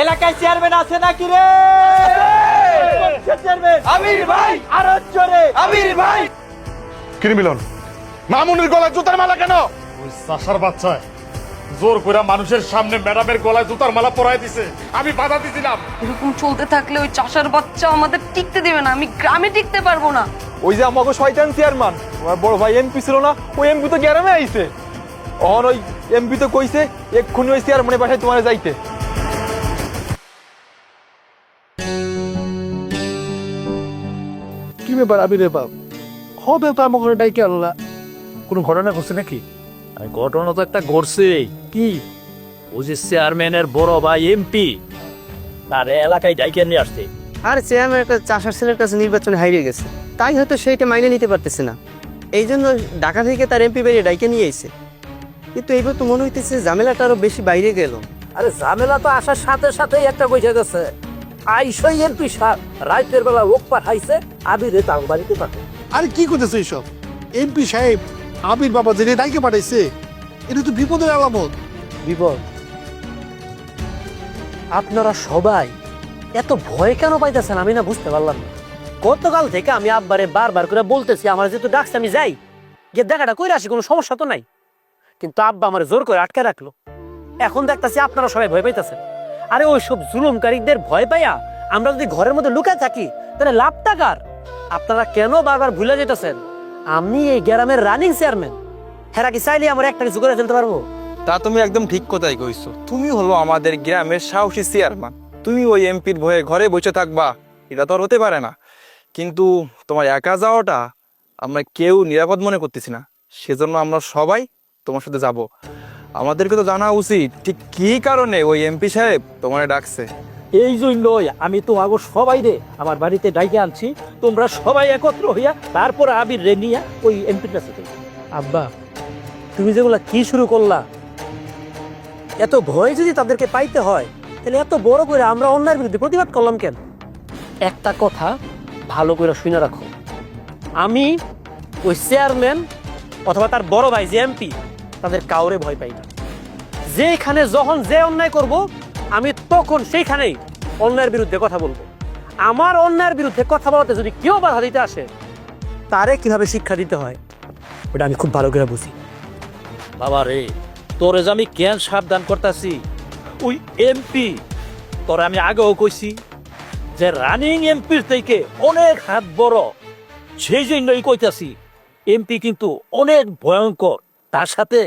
এলাকায় চেয়ারম্যান আছে নাকি রে? চেয়ারম্যান আমির ভাই, আরো জোরে আমির ভাই। কি মিলন, মামুনের গলায় জুতার মালা কেন? ওই চাষার বাচ্চা জোর করে মানুষের সামনে ম্যাডামের গলায় জুতার মালা পরাই দিছে, আমি বাধা দিছিলাম। এরকম চলতে থাকলে ওই চাষার বাচ্চা আমাদের টিকতে দিবে না, আমি গ্রামে টিকতে পারবো না। ওই যে আমাকে শয়তান চেয়ারম্যান, আমার বড় ভাই এমপি ছিল না, ওই এমপি তো গ্রামে আইছে। অন ওই এমপি তো কইছে এক্ষুনি ওই চেয়ারম্যানের বাসায় তোমার যাইতে। কি ব্যাপার আবির বাপ, হবে তো আমাকে ডাইকে আল্লাহ, কোনো ঘটনা ঘটছে নাকি? ঘটনা তো একটা ঘটছে। কি? ও যে চেয়ারম্যানের বড় ভাই এমপি, তার এলাকায় ডাইকে নিয়ে আসছে। আর চেয়ারম্যান একটা চাষার ছেলের কাছে নির্বাচনে হারিয়ে গেছে, তাই হয়তো সেইটা মাইনে নিতে পারতেছে না, এই জন্য ঢাকা থেকে তার এমপি বেরিয়ে ডাইকে নিয়ে আইছে। কিন্তু এইবার তো মনে হইতেছে ঝামেলাটা আরো বেশি বাইরে গেল। আরে ঝামেলা তো আসার সাথে সাথেই একটা বসে গেছে। আইসই এমপি সাহেব রাতের বেলা ওক পাঠাইছে আবিরে তাও বাড়িতে পাঠায়। আরে কি করতেছে এইসব? এমপি সাহেব আবির বাবা যে ডাইকে পাঠাইছে, এটা তো বিপদের আলামত। বিপদ? আপনারা সবাই এত ভয় কেন পাইতেছেন আমি না বুঝতে পারলাম না। গতকাল থেকে আমি আব্বারে বারবার করে বলতেছি আমার যেহেতু ডাকছে আমি যাই, গিয়ে দেখাটা কইরা আসি, কোনো সমস্যা তো নাই। কিন্তু আব্বা আমার জোর করে আটকে রাখলো। এখন দেখতেছি আপনারা সবাই ভয় পাইতেছেন। আরে ওইসব জুলুমকারীদের ভয় পাইয়া আমরা যদি ঘরের মধ্যে লুকায় থাকি তাহলে লাভটা কার? আপনারা কেন বারবার ভুলে যেতেছেন আমি এই গ্রামের রানিং চেয়ারম্যান। হেরা কি চাইলে আমার একটা কিছু করে ফেলতে পারবো? তা তুমি একদম ঠিক কথাই কইছো। তুমি হলো আমাদের গ্রামের সাহসী চেয়ারম্যান, তুমি ওই এমপির ভয়ে ঘরে বসে থাকবা, এটা তো আর হতে পারে না। কিন্তু তোমার একা যাওয়াটা আমরা কেউ নিরাপদ মনে করতেছি না, সেজন্য আমরা সবাই তোমার সাথে যাব। আমাদেরকে তো জানা উচিত ঠিক কি কারণে ওই এমপি সাহেব তোমার ডাকছে। এই জন্যই আমি তো আগো সবাই রে আমার বাড়িতে ডাইকে আনছি, তোমরা সবাই একত্র হইয়া তারপর আবির রে নিয়া ওই এমপির কাছে। আব্বা তুমি যেগুলা কি শুরু করলা, এত ভয় যদি তাদেরকে পাইতে হয় তাহলে এত বড় করে আমরা অন্যায়ের বিরুদ্ধে প্রতিবাদ করলাম কেন? একটা কথা ভালো করে শুনে রাখো, আমি ওই চেয়ারম্যান অথবা তার বড় ভাই যে এমপি তাদের কাউরে ভয় পাই না। যেখানে যখন যে অন্যায় করব আমি তখন সেইখানেই অন্যায়ের বিরুদ্ধে কথা বলবো। আমার অন্যায়ের বিরুদ্ধে কথা বলাতে যদি কেউ বাধা দিতে আসে তারে কিভাবে শিক্ষা দিতে হয় ওটা আমি খুব ভালো করে বুঝি। বাবা রে, তোরে যে আমি কেন সাবধান করতেছি, ওই এমপি তোরে আমি আগেও কইছি যে রানিং এমপির থেকে অনেক হাত বড়, সেই জন্যই কইতাছি এমপি কিন্তু অনেক ভয়ঙ্কর, তার সাথে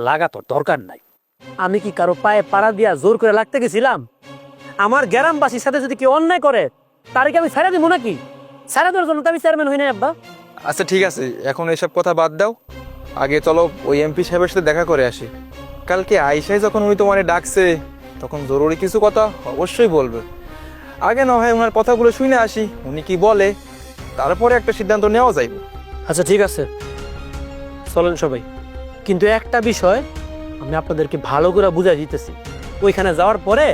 লাগা তোর দরকার নাই। আমি কি কারো পায়ে পাড়া দিয়া জোর করে লাগতে গেছিলাম? আমার গ্রামবাসীর সাথে যদি কেউ অন্যায় করে তারে কি আমি ছাড়া দিব নাকি? ছাড়া দেওয়ার জন্য তো আমি চেয়ারম্যান হই নাই আব্বা। আচ্ছা ঠিক আছে, এখন এসব কথা বাদ দাও, আগে চলো ওই এমপি সাহেবের সাথে দেখা করে আসি। কালকে আইসাই যখন উনি তোমারে ডাকছে তখন জরুরি কিছু কথা অবশ্যই বলবে। আগে না হয় ওনার কথাগুলো শুনে আসি, উনি কি বলে, তারপরে একটা সিদ্ধান্ত নেওয়া যাইবে। আচ্ছা ঠিক আছে, চলেন সবাই। কিন্তু একটা বিষয় আমি আপনাদেরকে ভালো করে বুঝাই দিতেছি, ওইখানে যাওয়ার পরে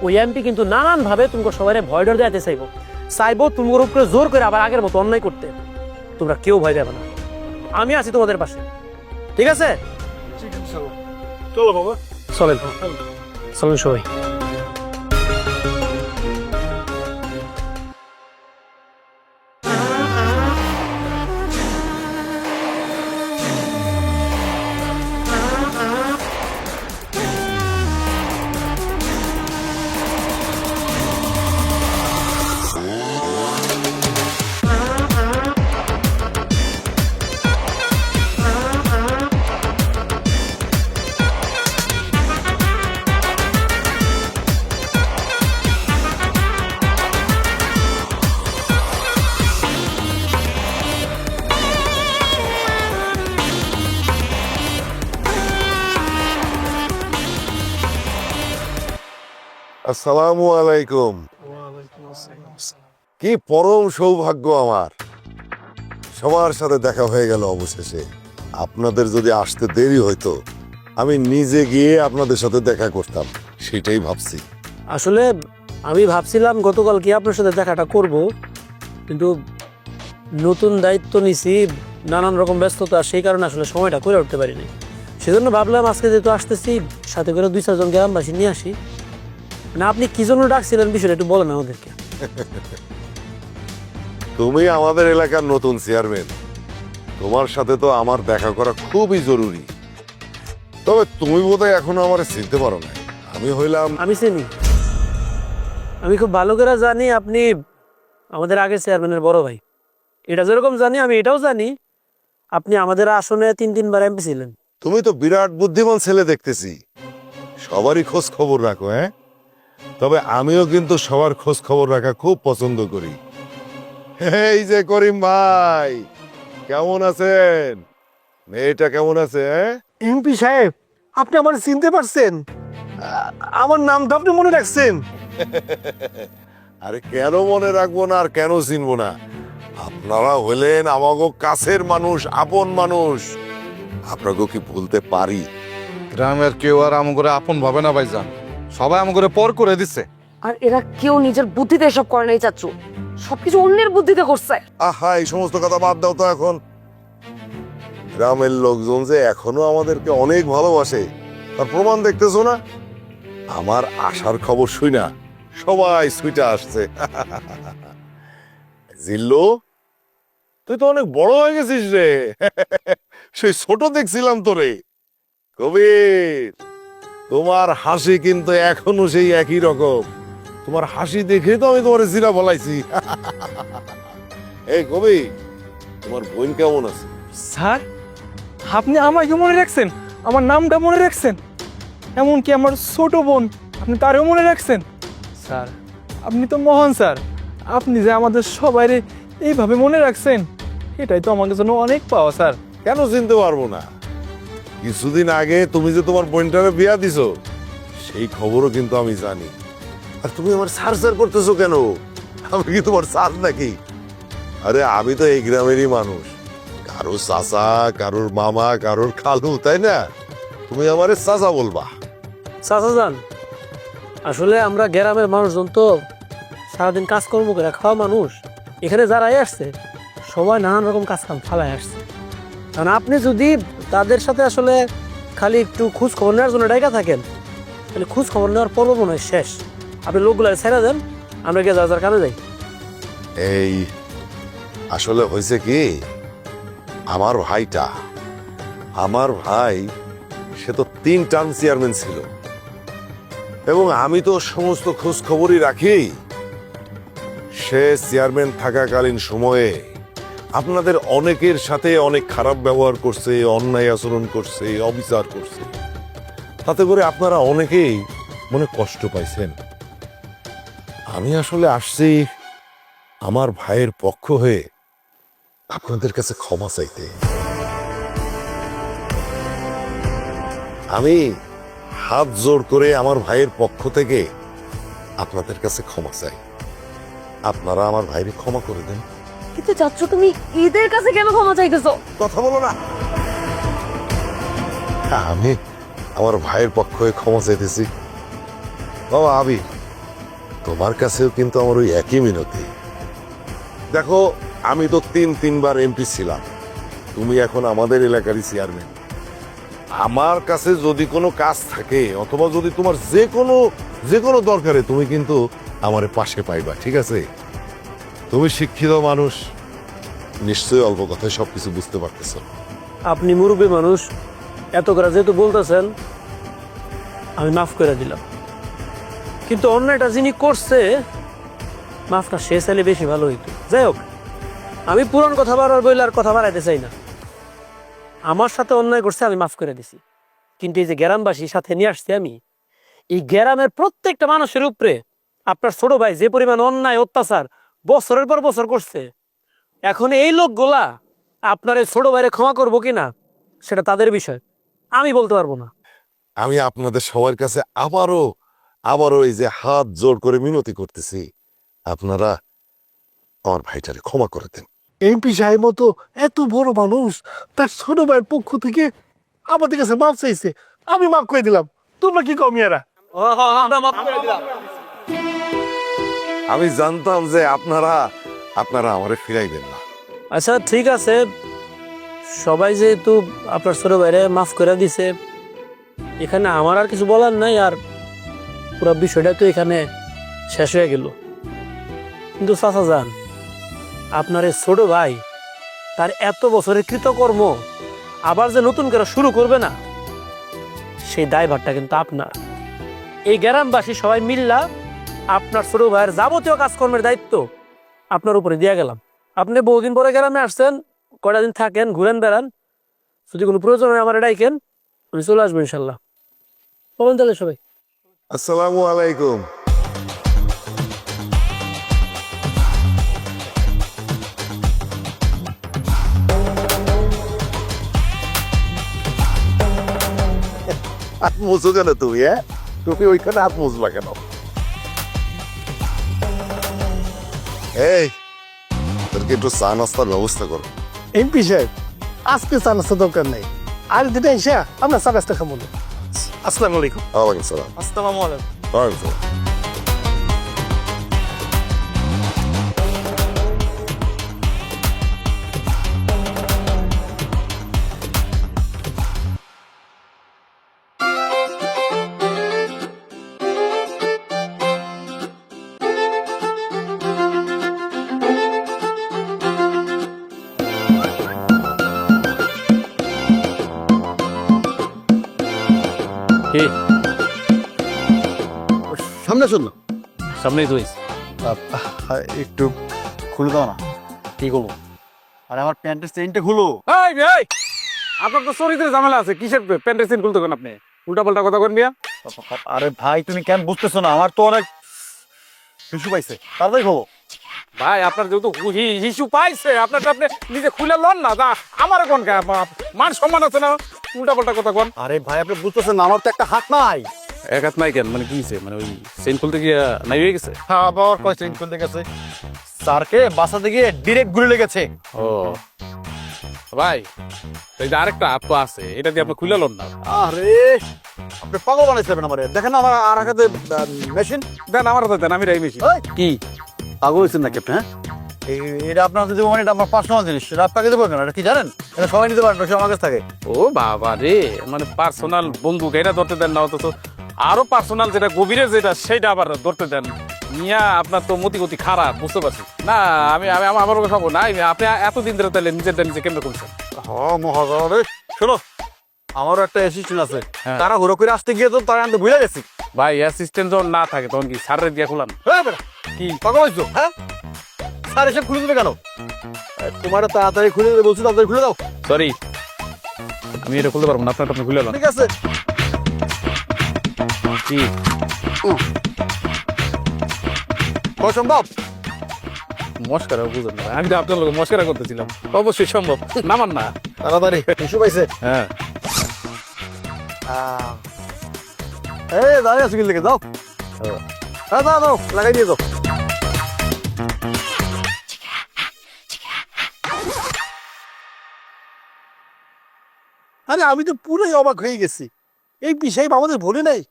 ওই এমপি কিন্তু নানান ভাবে তুমি সবাই ভয় ডর দেওয়াতে চাইবো তোমার উপরে জোর করে আবার আগের মতো অন্যায় করতে। তোমরা কেউ ভয় দেবে না, আমি আছি তোমাদের পাশে, ঠিক আছে? চলো বাবা, চলেন চলেন সবাই। আসসালামু আলাইকুম। কি পরম সৌভাগ্য আমার, সবার সাথে দেখা হয়ে গেল অবশেষে। আপনাদের যদি আসতে দেরি হইতো আমি নিজে গিয়ে আপনাদের সাথে দেখা করতাম, সেটাই ভাবছি। আসলে আমি ভাবছিলাম গতকাল কি আপনার সাথে দেখাটা করব, কিন্তু নতুন দায়িত্ব নিছি, নানান রকম ব্যস্ততা, সেই কারণে আসলে সময়টা করে উঠতে পারিনি। সেজন্য ভাবলাম আজকে যেহেতু আসতেছি সাথে করে 2-4 জন গ্রামবাসী নিয়ে আসি, না আপনি কি জন্য ডাকছিলেন বিষয়টা একটু বলেন আমাদেরকে। তুমি আমাদের এলাকার নতুন চেয়ারম্যান, তোমার সাথে তো আমার দেখা করা খুবই জরুরি। তবে তুমি বোধহয় এখনো আমার চিনতে পারো না। আমি হইলাম আমি চিনি, আমি খুব ভালো করে জানি আপনি আমাদের আগের চেয়ারম্যানের বড় ভাই। এটা যেরকম জানি আমি এটাও জানি আপনি আমাদের আসনে 3-3 বার এমপি ছিলেন। তুমি তো বিরাট বুদ্ধিমান ছেলে দেখতেছি, সবারই খোঁজ খবর রাখো। হ্যাঁ, তবে আমিও কিন্তু সবার খোঁজ খবর রাখা খুব পছন্দ করি। এই যে করিম ভাই, কেমন আছেন? মেয়েটা কেমন আছে? এমপি সাহেব, আপনি আমার চিনতে পারছেন? আমার নামটা আপনি মনে রাখছেন? আরে কেন মনে রাখবো না আর কেন চিনবো না? আপনারা হলেন আমাগো কাছের মানুষ, আপন মানুষ। আপনাকে কি ভুলতে পারি? গ্রামের কেউ আর আমগরে আপন ভাবে না ভাইজান, সবাই আমগরে পর করে দিছে। আর এরা কেউ নিজের বুদ্ধিতে এসব করে নাই চাচু, সবকিছু অন্যের বুদ্ধিতে করছে। আহা, এই সমস্ত কথা বাদ দাও তো এখন। গ্রামের লোকজন যে এখনো আমাদেরকে অনেক ভালোবাসে তার প্রমাণ দেখতেছো না? আমার আসার খবর শুই না সবাই সুইটা আসছে। জিল্লু, তুই তো অনেক বড় হয়ে গেছিস রে। সেই ছোট দেখছিলাম তোরে। কবির, তোমার হাসি কিন্তু এখনো সেই একই রকম। তোমার হাসি দেখে তো আমি তোমার জিরা বলাইছি। এই কবি, তোমার বোন কেমন আছে? স্যার, আপনি আমাকে মনে রাখছেন, আমার নামটা মনে রাখছেন, এমনকি আমার ছোট বোন আপনি তারও মনে রাখছেন। স্যার, আপনি তো মহান স্যার, আপনি যে আমাদের সবাইরে এইভাবে মনে রাখছেন এটাই তো আমাদের জন্য অনেক পাওয়া স্যার। কেন চিনতে পারবো না? কিছুদিন আগে তুমি যে তোমার বোনটারে বিয়া দিছো সেই খবরও কিন্তু আমি জানি। আর তুমি আমার সার সার করতেছো কেন? আমি কি তোমার সার নাকি? আরে আমি তো এই গ্রামেরই মানুষ, কারোর চাচা, কারোর মামা, কারোর খালু, তাই না? তুমি আমারে চাচা বলবা। চাচা যান, আসলে আমরা গ্রামের মানুষজন তো সারাদিন কাজকর্ম করে খাওয়া মানুষ। এখানে যারাই আসছে সবাই নানান রকম কাজ কাম ফালায় আসছে। কারণ আপনি যদি তাদের সাথে আসলে খালি একটু খোঁজ খবর নেওয়ার জন্য ডাইকা থাকেন তাহলে খোঁজ খবর নেওয়ার পর্ব মনে হয় শেষ। আপনি লোকগুলো ছেড়ে দেন, আমরা গিয়ে যার যার কানে যাই। এই আসলে হয়েছে কি, আমার ভাই সে তো 3 টার্ম চেয়ারম্যান ছিল এবং আমি তো সমস্ত খোঁজ খবরই রাখি। সে চেয়ারম্যান থাকাকালীন সময়ে আপনাদের অনেকের সাথে অনেক খারাপ ব্যবহার করছে, অন্যায় আচরণ করছে, অবিচার করছে। তাতে করে আপনারা অনেকেই মনে কষ্ট পাইছেন। আমি আসলে আসছি আমার ভাইয়ের পক্ষ হয়ে আপনাদের কাছে ক্ষমা চাইতে। আমি হাত জোর করে আমার ভাইয়ের পক্ষ থেকে আপনাদের কাছে ক্ষমা চাই। আপনারা আমার ভাইকে ক্ষমা করে দেন। কিন্তু চাচু তুমি এদের কাছে কেন ক্ষমা চাইতেছো? কথা বলো না। আমি আমার ভাইয়ের পক্ষ হয়ে ক্ষমা চাইতেছি। বাবা আবি, তোমার কাছেও কিন্তু আমার ওই একই মিনতি। দেখো, আমি তো 3-3 বার এমপি ছিলাম, তুমি এখন আমাদের এলাকারই চেয়ারম্যান। আমার কাছে যদি কোনো কাজ থাকে অথবা যদি তোমার যে কোনো দরকারে তুমি কিন্তু আমার পাশে পাইবা, ঠিক আছে? তুমি শিক্ষিত মানুষ, নিশ্চয়ই অল্প কথায় সবকিছু বুঝতে পারতেছো। আপনি মুরব্বী মানুষ, এত করে যেহেতু বলতেছেন আমি মাফ করে দিলাম। কিন্তু অন্যটা যিনি করছে মাফটা সে চাইলে বেশি ভালো হইতো। যাই হোক, আমি পুরান কথা বাড়ার বইলে আর কথা বাড়াইতে চাই না। আমার সাথে অন্যায় করছে, আমি মাফ করে দিছি। কিন্তু এই যে গ্রামবাসীর সাথে নিয়ে আসছি আমি, এই গ্রামের প্রত্যেকটা মানুষের উপরে আপনার ছোট ভাই যে পরিমাণ অন্যায় অত্যাচার বছরের পর বছর করছে, এখন এই লোকগুলা আপনার এই ছোট ভাইরে ক্ষমা করবো কিনা সেটা তাদের বিষয়, আমি বলতে পারবো না। আমি আপনাদের সবার কাছে আবারও এই যে হাত জোর করে মিনতি করতেছি, আপনারা আমার ভাইটারে ক্ষমা করে দেন। এমপি সাহেব মতো এত বড় মানুষ তার ছোট ভাইয়ের পক্ষ থেকে আমাদের কাছে মাফ চাইছে, আমি মাফ করে দিলাম। তোমরা কি কমিয়ারা? আমি জানতাম যে আপনারা আমারে ফিরাইবেন না। আচ্ছা ঠিক আছে, সবাই যেহেতু আপনার ছোট ভাইরে মাফ করে দিছে, এখানে আমার আর কিছু বলার নাই। আর পুরো বিষয়টা তো এখানে শেষ হয়ে গেল। কিন্তু চাচা যান, আপনার এই ছোট ভাই তার এত বছরের কৃতকর্ম আবার যে নতুন করে শুরু করবে না, সেই দায়ভারটা কিন্তু আপনার। এই গ্রামবাসী সবাই মিল্লা আপনার ছোট ভাইয়ের যাবতীয় কাজকর্মের দায়িত্ব আপনার উপরে দিয়ে গেলাম। আপনি বহুদিন পরে গ্রামে আসছেন, কয়টা দিন থাকেন, ঘুরেন বেড়ান, যদি কোনো প্রয়োজন হয় আমার ডাইকেন, আমি চলে আসবো ইনশাল্লাহ। বলেন তাহলে সবাই। আসসালামু আলাইকুম। হাত মুছো কেন তুমি? তুমি ওইখানে হাত মুছবা কেন? এই, তোরকে একটু চা নাস্তার ব্যবস্থা করো। এমপি সাহেব, আজকে চা নাস্তা দরকার নেই, আর দিনে এসে আমরা চা নাস্তা খাবো না। আসসালামু আলাইকুম। ওয়ালাইকুম সালাম। আসসালামু আলাইকুম। ওয়ালাইকুম সালাম। কি সামনে শোন না, সামনেই তো হয়েছে। একটু খুলে দাও না। কি করবো? আরে আমার প্যান্টের চেইনটা খুলো। এই আপনার তো চরিত্রের ঝামেলা আছে, কিসের প্যান্টের চেইন খুলতে আপনি উল্টা পাল্টা কথা কন মিয়া। আরে ভাই তুমি কেন বুঝতেছো না? আমার তো অনেক শিশু পাইছে, তাড়াতাড়ি খবো। ভাই আপনার যেহেতু হিসু পাইছে, আপনার তো আপনি নিজে খুলে লন না, তা আমার কোন মান সম্মান আছে না, উল্টা পাল্টা কথা কন। আরে ভাই আপনি বুঝতেছেন না, আমার তো একটা হাত নাই। এক হাত নাই কেন, মানে কি হয়েছে, মানে ওই চেইন খুলতে গিয়ে নাই হয়ে গেছে? হ্যাঁ, আবার কয় চেইন খুলতে গেছে, স্যারকে বাঁচাতে গিয়ে ডিরেক্ট গুলি লেগেছে। ও ভাই, এই যে আরেকটা হাত তো আছে, এটা দিয়ে আপনি খুলে লন না। আরে আপনি পাগল বানাইছেন আমারে। দেখেন না আমার আর হাতে মেশিন। দেন আমার হাতে দেন, আমি রাই মেশি। কি পাগল হয়েছেন নাকি আপনি? হ্যাঁ, এটা আপনার যদি মানে এটা আমার পার্সোনাল জিনিস, এটা আপনাকে দেবো কেন? এটা কি জানেন? এটা সবাই নিতে পারেন, আমার কাছে থাকে। ও বাবা রে, মানে পার্সোনাল বন্দুক এটা ধরতে দেন না, অথচ আরো পার্সোনাল যেটা গভীরের যেটা সেইটা আবার ধরতে দেন। মিয়া আপনার তো মতি গতি খারাপ, বুঝতে পারছি না। আমি আমার খাবো না। আপনি এতদিন ধরে তাহলে নিজেরটা নিজে কেমনে করছেন? হ্যাঁ মহাজন রে, শোনো আমারও একটা অ্যাসিস্ট্যান্ট আছে, হ্যাঁ। তারা হুড়ো করে আসতে গিয়ে তো তারা আনতে ভুলে গেছি। ভাই অ্যাসিস্ট্যান্ট যখন না থাকে তখন কি স্যারের দিয়ে খোলান? হ্যাঁ বেটা, কি পাগল হয়েছো? হ্যাঁ, স্যার এসে খুলে দেবে কেন? তোমার তাড়াতাড়ি খুলে দেবে বলছি, তাড়াতাড়ি খুলে দাও। সরি, আমি এটা খুলতে পারবো না, আপনার আপনি খুলে লন। ঠিক আছে। কি অসম্ভব। মস্কারা বুঝেন না, আমি তো আপনার লোক মস্কারা করতেছিলাম। অবশ্যই সম্ভব, নামান না। তাড়াতাড়ি ইস্যু পাইছে। হ্যাঁ, এই দাঁড়িয়ে আছো কি লেগে যাও। হ্যাঁ দাও দাও, লাগাই দিয়ে দাও। আরে আমি তো পুরোই অবাক হয়ে গেছি। এই বিষয় আমাদের ভুলে নাই,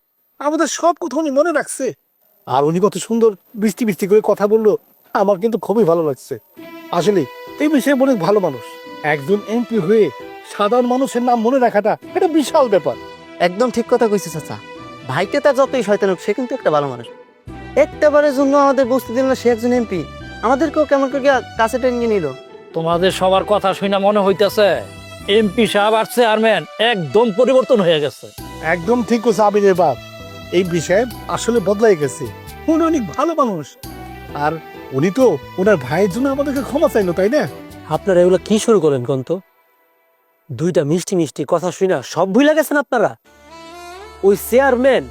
আমাদের সব কথা উনি মনে রাখছে। আর উনি কত সুন্দর বৃষ্টি বৃষ্টি করে কথা বললো, আমার কিন্তু খুবই ভালো লাগছে। আসলে এই বিষয়ে অনেক ভালো মানুষ, একজন এমপি হয়ে সাধারণ মানুষের নাম মনে রাখাটা এটা বিশাল ব্যাপার। একদম ঠিক কথা কইছে চাচা। ভাইকে তার যতই শয়তান হোক, সে কিন্তু একটা ভালো মানুষ। একটা বারের জন্য আমাদের বসতে দিল না, সে একজন এমপি। আমাদেরকেও কেমন করে কাছে টেনে নিল। তোমাদের সবার কথা শুনে মনে হইতেছে এমপি সাহেব আর চেয়ারম্যান একদম পরিবর্তন হয়ে গেছে। একদম ঠিক আছে আবিরের বাপ, এই বিষয়ে আসলে বদলাই গেছে। উনি অনেক ভালো মানুষ, আর উনি তো ওনার ভাইয়ের জন্য আমাদেরকে ক্ষমা চাইলো, তাই না? আপনারা এগুলো কি শুরু করেন কন্ত? দুইটা মিষ্টি মিষ্টি কথা শুনে সব ভুলে গেছেন আপনারা? ওই চেয়ারম্যান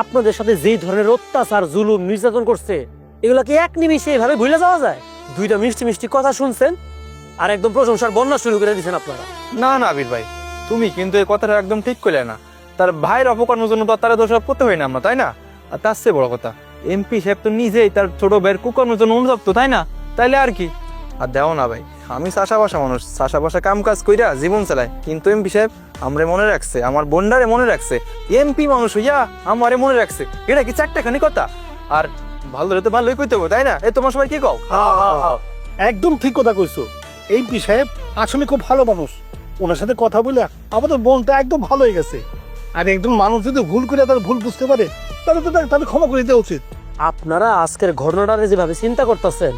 আপনাদের সাথে যেই ধরনের অত্যাচার জুলুম নির্যাতন করছে, এগুলা কি এক নিমিষে এভাবে ভুলে যাওয়া যায়? দুইটা মিষ্টি মিষ্টি কথা শুনছেন আর একদম প্রশংসার বন্যা শুরু করে দিয়েছেন আপনারা। না না আবির ভাই, তুমি কিন্তু এই কথাটা একদম ঠিক করলে না। তার ভাইয়ের অপকর্মের জন্য তো তারা দোষারোপ করতে হয় না আমরা, তাই না? আর তার চেয়ে বড় কথা, এমপি সাহেব তো নিজেই তার ছোট ভাইয়ের কুকর্মের জন্য অনুতপ্ত, তাই না? তাইলে আর কি। আর দেও না ভাই, আমি চাষা বাসা মানুষ, চাষা বাসা কাম কাজ কইরা জীবন চালাই, কিন্তু এমপি সাহেব আমরে মনে রাখছে, আমার বোনডারে মনে রাখছে। এমপি মানুষ হইয়া আমারে মনে রাখছে, এটা কি চারটাখানি কথা? আর ভালো তো ভালোই কইতে হবে, তাই না? এই তোমার সবাই কি কও? একদম ঠিক কথা কইছো। এমপি সাহেব আসলে খুব ভালো মানুষ, ওনার সাথে কথা বলে আমাদের মনটা একদম ভালো হয়ে গেছে। আর একজন মানুষ যদি ভুল করে তার ভুল বুঝতে পারে, তাহলে তো তাহলে ক্ষমা করে দেওয়া উচিত। আপনারা আজকের ঘটনাটা যেভাবে চিন্তা করতেছেন,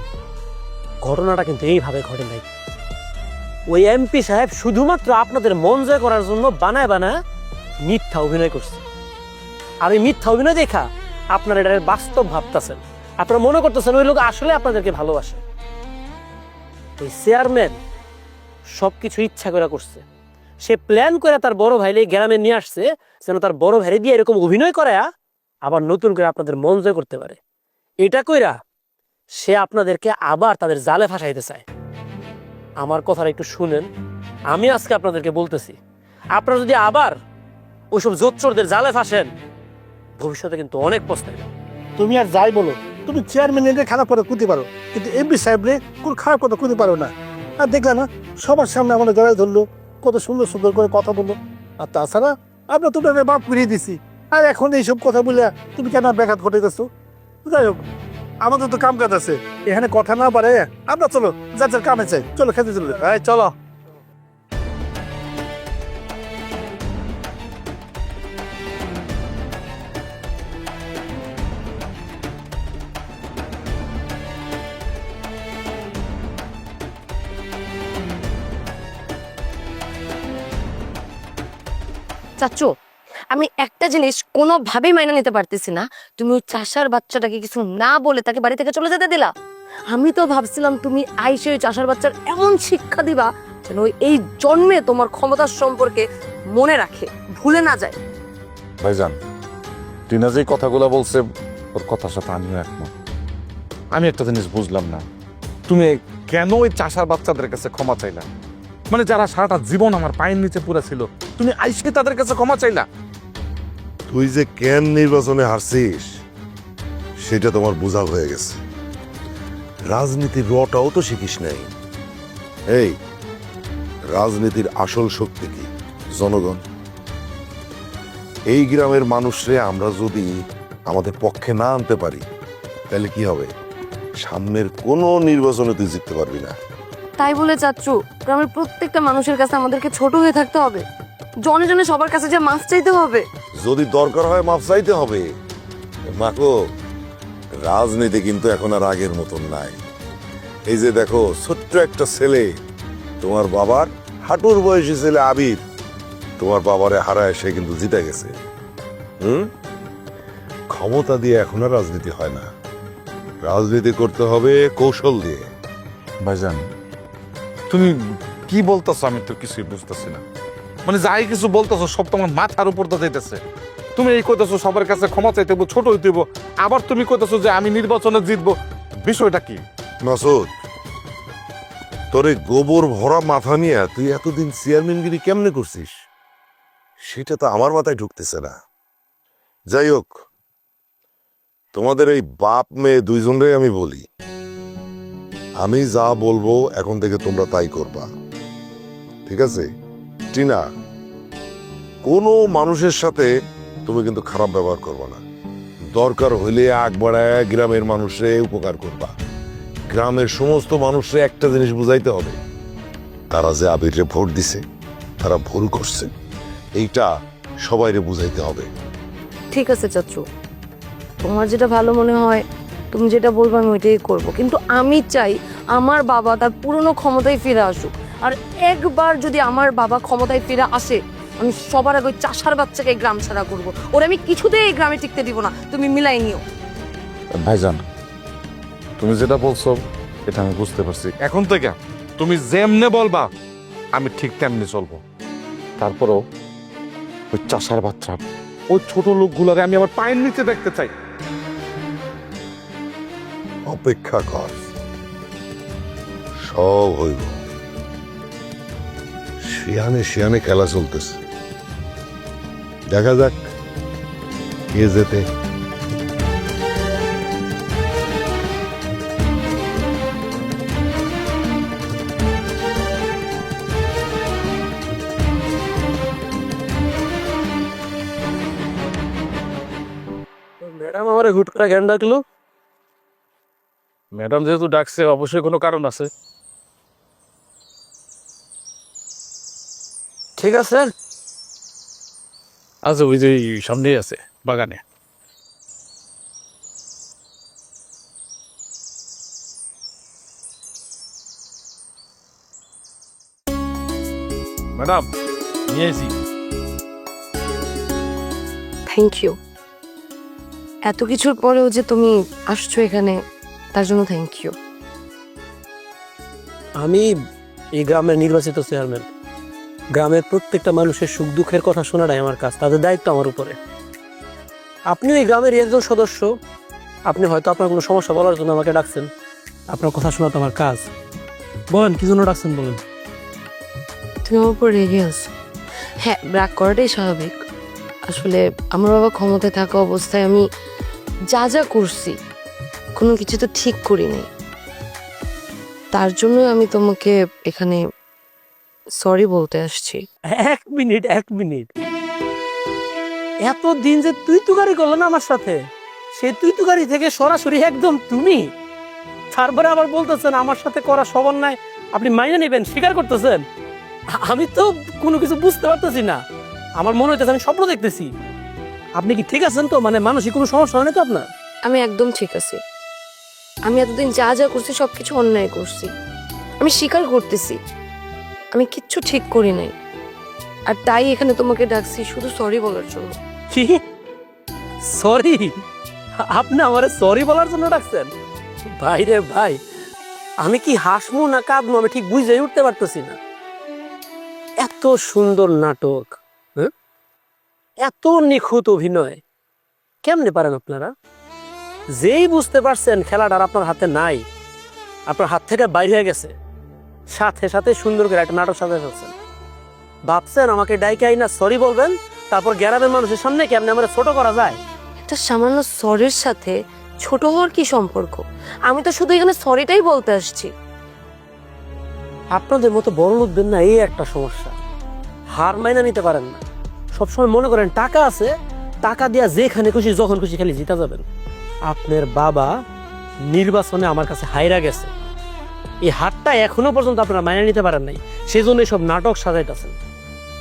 ঘটনাটা কিন্তু এইভাবে ঘটে নাই। ওই এমপি সাহেব শুধুমাত্র আপনাদের মন জয় করার জন্য বানায় বানায় মিথ্যা অভিনয় করছে। আর ওই মিথ্যা অভিনয় দেখা আপনারা এটা বাস্তব ভাবতেছেন, আপনারা মনে করতেছেন ওই লোক আসলে আপনাদেরকে ভালোবাসে। ওই চেয়ারম্যান সবকিছু ইচ্ছা করে করছে। সে প্ল্যান করে তার বড় ভাইরে গ্রামে নিয়ে আসছে যেন তার বড় ভাইরে দিয়ে এরকম অভিনয় করায়া আবার নতুন করে আপনাদের মন জয় করতে পারে। এটা কইরা সে আপনাদেরকে আবার তাদের জালে ফাঁসাইতে চায়। আমার কথাটা একটু শুনেন, আমি আজকে আপনাদেরকে বলতেছি, আপনারা যদি আবার ওইসব জোচ্চোরদের জালে ফাঁসেন, ভবিষ্যতে কিন্তু অনেক পস্তাবেন। তুমি আর যাই বলো, তুমি চেয়ারম্যানের খারাপ কথা করতে পারো, কিন্তু এমপি সাহেবরে কোন খারাপ কথা করতে পারো না। আর দেখলা না, সবার সামনে আমাদের গলায় ধরলো, কত সুন্দর সুন্দর করে কথা বললো। আর তাছাড়া আমরা তো তাদের বাপ করিয়ে দিছি, আর এখন এইসব কথা বলে তুমি কেন ব্যাঘাত ঘটাইতেছো? যাই হোক, আমাদের তো কাম কাজ আছে, এখানে কথা না পারে আমরা চলো যার যার কামে চাই, চলো খেতে চলো। এই চলো। চাচ্চু, আমি একটা জিনিস কোনোভাবেই মাইনে নিতে পারতেছি না, তুমি ওই চাষার বাচ্চাটাকে কিছু না বলে তাকে বাড়ি থেকে চলে যেতে দিলা। আমি তো ভাবছিলাম তুমি আইসে ওই চাষার বাচ্চার এমন শিক্ষা দিবা যেন ওই এই জন্মে তোমার ক্ষমতার সম্পর্কে মনে রাখে, ভুলে না যায়। ভাইজান, টিনা যে কথাগুলো বলছে ওর কথার সাথে আমিও একমত। আমি একটা জিনিস বুঝলাম না, তুমি কেন ওই চাষার বাচ্চাদের কাছে ক্ষমা চাইলা? মানে যারা সারাটা জীবন আমার পায়ের নিচে পুরা ছিল, তুমি আইসে তাদের কাছে ক্ষমা চাইলা? তুই যে কেন নির্বাচনে হারছিস সেটা তোমার বোঝা হয়ে গেছে। রাজনীতির রটাও তো শিখিস নাই। এই রাজনীতির আসল শক্তি কি? জনগণ। এই গ্রামের মানুষরে আমরা যদি আমাদের পক্ষে না আনতে পারি তাহলে কি হবে? সামনের কোনো নির্বাচনে তুই জিততে পারবি না। তাই বলে চাচ্চু গ্রামের প্রত্যেকটা মানুষের কাছে আমাদেরকে ছোট হয়ে থাকতে হবে, জনে জনে সবার কাছে যে মাছ চাইতে হবে? যদি দরকার হয় মাপ চাইতে হবে। মাকো, রাজনীতি কিন্তু এখন আর আগের মতন নাই। এই যে দেখো, ছোট্ট একটা ছেলে, তোমার বাবার হাঁটুর বয়সী ছেলে আবির, তোমার বাবারে হারায় সে কিন্তু জিতে গেছে। ক্ষমতা দিয়ে এখন আর রাজনীতি হয় না, রাজনীতি করতে হবে কৌশল দিয়ে। ভাইজান, তুমি কি বলতেছো? আমি তো কিছুই বুঝতেছি না। মানে যাই কিছু বলতেছো সব তোমার মাথার উপর তো যাইতেছে। তুমি এই কইতেছো সবার কাছে ক্ষমা চাইতে হইব, ছোট হইতে হইব, আবার তুমি কইতেছো যে আমি নির্বাচনে জিতবো। বিষয়টা কি? মাসুদ, তোর এই গোবর ভরা মাথা নিয়ে তুই এতদিন চেয়ারম্যানগিরি কেমনে করছিস সেটা তো আমার মাথায় ঢুকতেছে না। যাই হোক, তোমাদের এই বাপ মেয়ে দুইজনরে আমি বলি, আমি যা বলবো এখন থেকে তোমরা তাই করবা, ঠিক আছে? টিনা, কোনো মানুষের সাথে তুমি কিন্তু খারাপ ব্যবহার করবা না। দরকার হইলে আগ বাড়ায় গ্রামের মানুষরে উপকার করবা। গ্রামের সমস্ত মানুষরে একটা জিনিস বুঝাইতে হবে, তারা যে আবিরে ভোট দিছে তারা ভুল করছে, এইটা সবাইরে বুঝাইতে হবে। ঠিক আছে চাচ্চু, তোমার যেটা ভালো মনে হয়, তুমি যেটা বলবো আমি ওইটাই করবো, কিন্তু আমি চাই আমার বাবা তার পুরনো ক্ষমতায় ফিরে আসুক। আর একবার যদি আমার বাবা ক্ষমতায় ফিরে আসে, আমি সবার আগে ওই চাষার বাচ্চাকে এই গ্রাম ছাড়া করবো। ওরা আমি কিছুতেই এই গ্রামে টিকতে দিব না, তুমি মিলাই নিও। ভাইজান, তুমি যেটা বলছো এটা আমি বুঝতে পারছি। এখন থেকে তুমি যেমনে বলবা আমি ঠিক তেমনি চলবো। তারপরও ওই চাষার বাচ্চা, ওই ছোট লোকগুলারে আমি আমার পায়ের নিচে দেখতে চাই। অপেক্ষা কর, সব হইব। শিয়ানে শিয়ানে খেলা চলতেছে, দেখা যাক কে যেতে। ম্যাডাম আমার হুট করে জ্ঞান ডাকলো। ম্যাডাম যেহেতু ডাকছে অবশ্যই কোনো কারণ আছে। ঠিক আছে, আচ্ছা ওই যে সামনেই আছে বাগানে। ম্যাডাম নিয়ে এসি। Thank you. এত কিছুর পরেও যে তুমি আসছো এখানে, তার জন্য থ্যাংক ইউ। আমি এই গ্রামের নির্বাচিত চেয়ারম্যান। গ্রামের প্রত্যেকটা মানুষের সুখ দুঃখের কথা শোনাটাই আমার কাজ, তাদের দায়িত্ব আমার উপরে। আপনিও এই গ্রামের একজন সদস্য, আপনি হয়তো আপনার কোনো সমস্যা বলার জন্য আমাকে ডাকছেন, আপনার কথা শোনা তো আমার কাজ। বলেন কি জন্য ডাকছেন, বলেন। তুমি আমার উপর রেগে আছো? হ্যাঁ, রাগ করাটাই স্বাভাবিক। আসলে আমার বাবা ক্ষমতায় থাকা অবস্থায় আমি যা যা করছি কোনো কিছু তো ঠিক করিনি, তার জন্য আমি তোমাকে এখানে সরি বলতে আসছি। এক মিনিট, এক মিনিট। এতদিন যে তুই তুকারি করলো না আমার সাথে, সে তুই তুকারি থেকে সরাসরি একদম তুমি, তারপরে আবার বলতেছেন আমার সাথে করা সমন্বয় আপনি মাইনে নেবেন, স্বীকার করতেছেন। আমি তো কোনো কিছু বুঝতে পারতেছি না, আমার মনে হইতেছে আমি স্বপ্ন দেখতেছি। আপনি কি ঠিক আছেন তো? মানে মানসিক কোনো সমস্যা হয় না তো আপনার? আমি একদম ঠিক আছি। আমি এতদিন যা যা করছি সবকিছু অন্যায় করছি, আমি স্বীকার করতেছি আমি কিচ্ছু ঠিক করি নাই। আর তাই এখানে তোমাকে ডাকছি শুধু সরি বলার জন্য। কি সরি? আপনি আমারে সরি বলার জন্য ডাকছেন? ভাই রে ভাই, আমি কি হাসমু না কাঁদবো আমি ঠিক বুঝে উঠতে পারতেছি না। এত সুন্দর নাটক, হ্যাঁ, এত নিখুঁত অভিনয় কেমনে পারেন আপনারা? যেই বুঝতে পারছেন খেলাটা আর আপনার হাতে নাই, আপনার হাত থেকে বাইরে হয়ে গেছে, সাথে সাথে সুন্দর করে একটা নাটক সাজায় ফেলছেন। ভাবছেন আমাকে ডাইকাই না সরি বলবেন, তারপর গ্রামের মানুষের সামনে কেমনে আমরা ছোট করা যায়? একটা সামান্য সরির সাথে ছোট হওয়ার কি সম্পর্ক? আমি তো শুধু এখানে সরিটাই বলতে আসছি। আপনাদের মতো বড় লোকদের না এই একটা সমস্যা, হার মাইনা নিতে পারেন না। সবসময় মনে করেন টাকা আছে, টাকা দিয়া যেখানে খুশি যখন খুশি খালি জিতা যাবেন। আপনার বাবা নির্বাচনে আমার কাছে হাইরা গেছে, এই হারটা এখনো পর্যন্ত আপনারা মাইনা নিতে পারেন নাই, সেজন্য সব নাটক সাজাইতেছেন।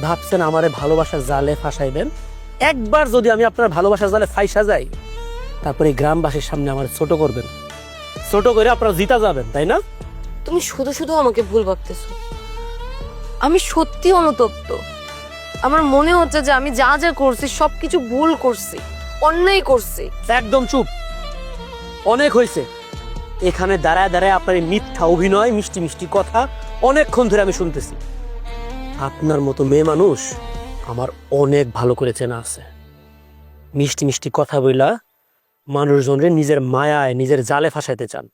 ভাবছেন আমারে ভালোবাসার জালে ফাঁসাইবেন। একবার যদি আমি আপনার ভালোবাসার জালে ফাঁসা যাই, তারপরে গ্রামবাসীর সামনে আমার ছোট করবেন, ছোট করে আপনারা জিতা যাবেন, তাই না? তুমি শুধু শুধু আমাকে ভুল ভাবতেছো। আমি সত্যি অনুতপ্ত। আমার মনে হচ্ছে যে আমি যা যা করছি সবকিছু ভুল করছি, অন্যায় করছি। একদম চুপ, অনেক হয়েছে। এখানে দাঁড়ায় দাঁড়ায় আপনার এই মিথ্যা অভিনয়, মিষ্টি মিষ্টি কথা অনেকক্ষণ ধরে আমি শুনতেছি। আপনার মতো মেয়ে মানুষ আমার অনেক ভালো করে চেনা আছে। মিষ্টি মিষ্টি কথা বইলা মানুষজনরে নিজের মায়ায়, নিজের জালে ফাঁসাইতে চান।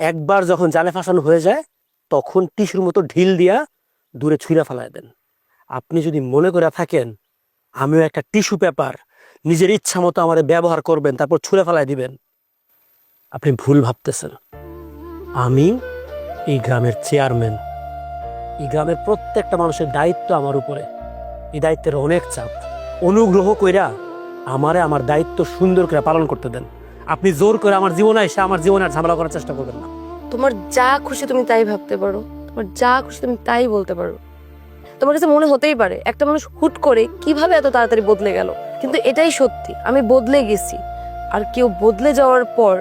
একবার যখন জালে ফাঁসানো হয়ে যায়, তখন টিস্যুর মতো ঢিল দিয়া দূরে ছুঁড়া ফেলায় দেন। আপনি যদি মনে করে থাকেন আমিও একটা টিস্যু পেপার, নিজের ইচ্ছা মতো আমার ব্যবহার করবেন, তারপর ছুঁড়ে ফেলায় দিবেন, আপনি ভুল ভাবতেছেন। আমি এই গ্রামের চেয়ারম্যান, এই গ্রামের প্রত্যেকটা মানুষের দায়িত্ব আমার উপরে। এই দায়িত্বের অনেক চাপ। অনুগ্রহ কইরা আমারে আমার দায়িত্ব সুন্দর করে পালন করতে দেন। আপনি জোর করে আমার জীবনে এসে আমার জীবনে আর ঝামেলা করার চেষ্টা করবেন না। তোমার যা খুশি তুমি তাই ভাবতে পারো, তোমার যা খুশি তুমি তাই বলতে পারো। তোমার কাছে মনে হতেই পারে একটা মানুষ হুট করে কিভাবে এত তাড়াতাড়ি বদলে গেল, কিন্তু এটাই সত্যি, আমি বদলে গেছি। আর কেউ বদলে যাওয়ার পর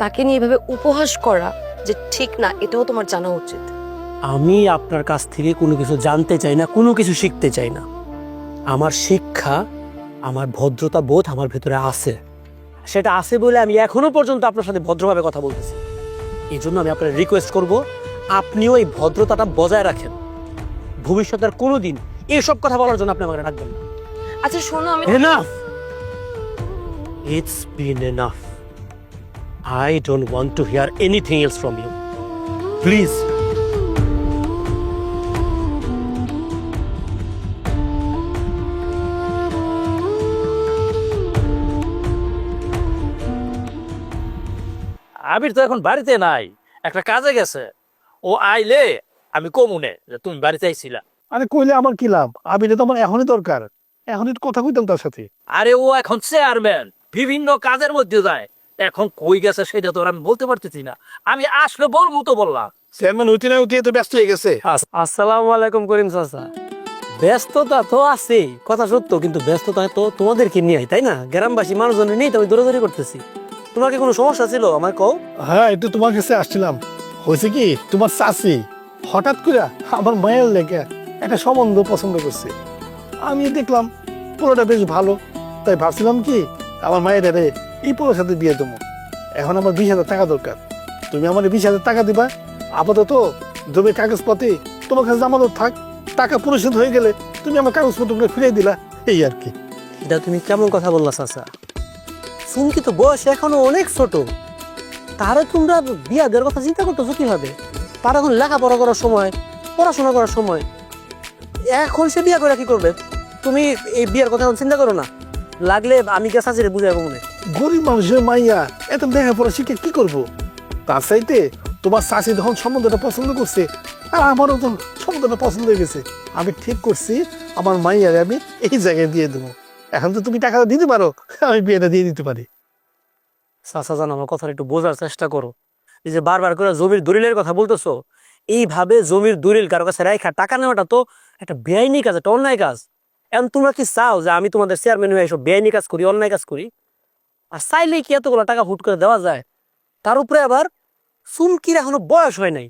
তাকে নিয়ে এভাবে উপহাস করা যে ঠিক না, এটাও তোমার জানা উচিত। আমি আপনার কাছ থেকে কোনো কিছু জানতে চাই না, কোনো কিছু শিখতে চাই না। আমার শিক্ষা, আমার ভদ্রতা বোধ আমার ভেতরে আছে। সেটা আছে বলে আমি এখনো পর্যন্ত আপনার সাথে ভদ্রভাবে কথা বলতেছি। এই জন্য আমি আপনার রিকোয়েস্ট করব, আপনিও এই ভদ্রতাটা বজায় রাখেন। ভবিষ্যতের কোনোদিন এইসব কথা বলার জন্য আপনি আমাকে রাখবেন না। আচ্ছা শোনো, আমি Enough! It's been enough. I don't want to hear anything else from you. Please. আবির তো এখন বাড়িতে নাই, একটা কাজে গেছে। ও আইলে আমি কমুনে যে তুমি বাড়িতে আইছিলা। আরে কইলে আমার কি লাভ? আবিরে তো আমার এখনই দরকার, এখনই কথা কইতাম তার সাথে। আরে ও এখন চেয়ারম্যান, বিভিন্ন কাজের মধ্যে যায়, এখন কই গেছে সেটা তো আর আমি বলতে পারতেছি না। আমি আসলে বলবো তো বললাম। চেয়ারম্যান উঠি না উঠিয়ে তো ব্যস্ত হয়ে গেছে। আসসালামু আলাইকুম করিম চাচা। ব্যস্ততা তো আছে, কথা সত্য, কিন্তু ব্যস্ততা তো তোমাদেরকে নিয়ে, তাই না? গ্রামবাসী মানুষজনের নেই তো আমি দৌড়াদৌড়ি করতেছি। তোমার কি কোনো সমস্যা ছিল আমার কও? হ্যাঁ, একটু তোমার কাছে আসছিলাম। হয়েছে কি, তোমার চাচি হঠাৎ করে আমার মায়ের লেগে একটা সম্বন্ধ পছন্দ করছে। আমি দেখলাম পোলাটা বেশ ভালো, তাই ভাবছিলাম কি আমার মায়ের এই পোলার সাথে বিয়ে দেবো। এখন আমার 20,000 টাকা দরকার, তুমি আমার 20,000 টাকা দিবা। আপাতত জমির কাগজপত্রে তোমার কাছে জামানত থাক, টাকা পরিশোধ হয়ে গেলে তুমি আমার কাগজপত্রগুলো ফিরিয়ে দিলা, এই আর কি। এটা তুমি কেমন কথা বললা চাচা? সুমকি তো বয়স এখনো অনেক ছোট, তারা তোমরা বিয়া দেওয়ার কথা চিন্তা করতেছো কিভাবে? তার এখন লেখাপড়া করার সময়, পড়াশোনা করার সময়, এখন সে বিয়া করে কি করবে? তুমি এই বিয়ার কথা এখন চিন্তা করো না, লাগলে আমি কে চাচিরে বুঝাবো মনে। গরিব মানুষের মাইয়া এত লেখাপড়া শিখে কি করবো? তার চাইতে তোমার চাষি যখন সম্বন্ধটা পছন্দ করছে, আর আমারও তো সম্বন্ধটা পছন্দ হয়ে গেছে, আমি ঠিক করছি আমার মাইয়ারে আমি এই জায়গায় দিয়ে দেবো। এখন তো তুমি টাকাটা দিতে পারো, আমি বিয়েটা দিয়ে দিতে পারি। চাচা জান, আমার কথাটা একটু বোঝার চেষ্টা করো। এই যে বারবার করে জমির দলিলের কথা বলতেছো, এইভাবে জমির দলিল কারো কাছে রাইখা টাকা নেওয়াটা তো একটা বেআইনি কাজ, একটা অন্যায় কাজ। এখন তোমরা কি চাও যে আমি তোমাদের চেয়ারম্যান হয়ে এসব বেআইনি কাজ করি, অন্যায় কাজ করি? আর চাইলেই কি এতগুলো টাকা হুট করে দেওয়া যায়? তার উপরে আবার চুমকির এখনো বয়স হয় নাই,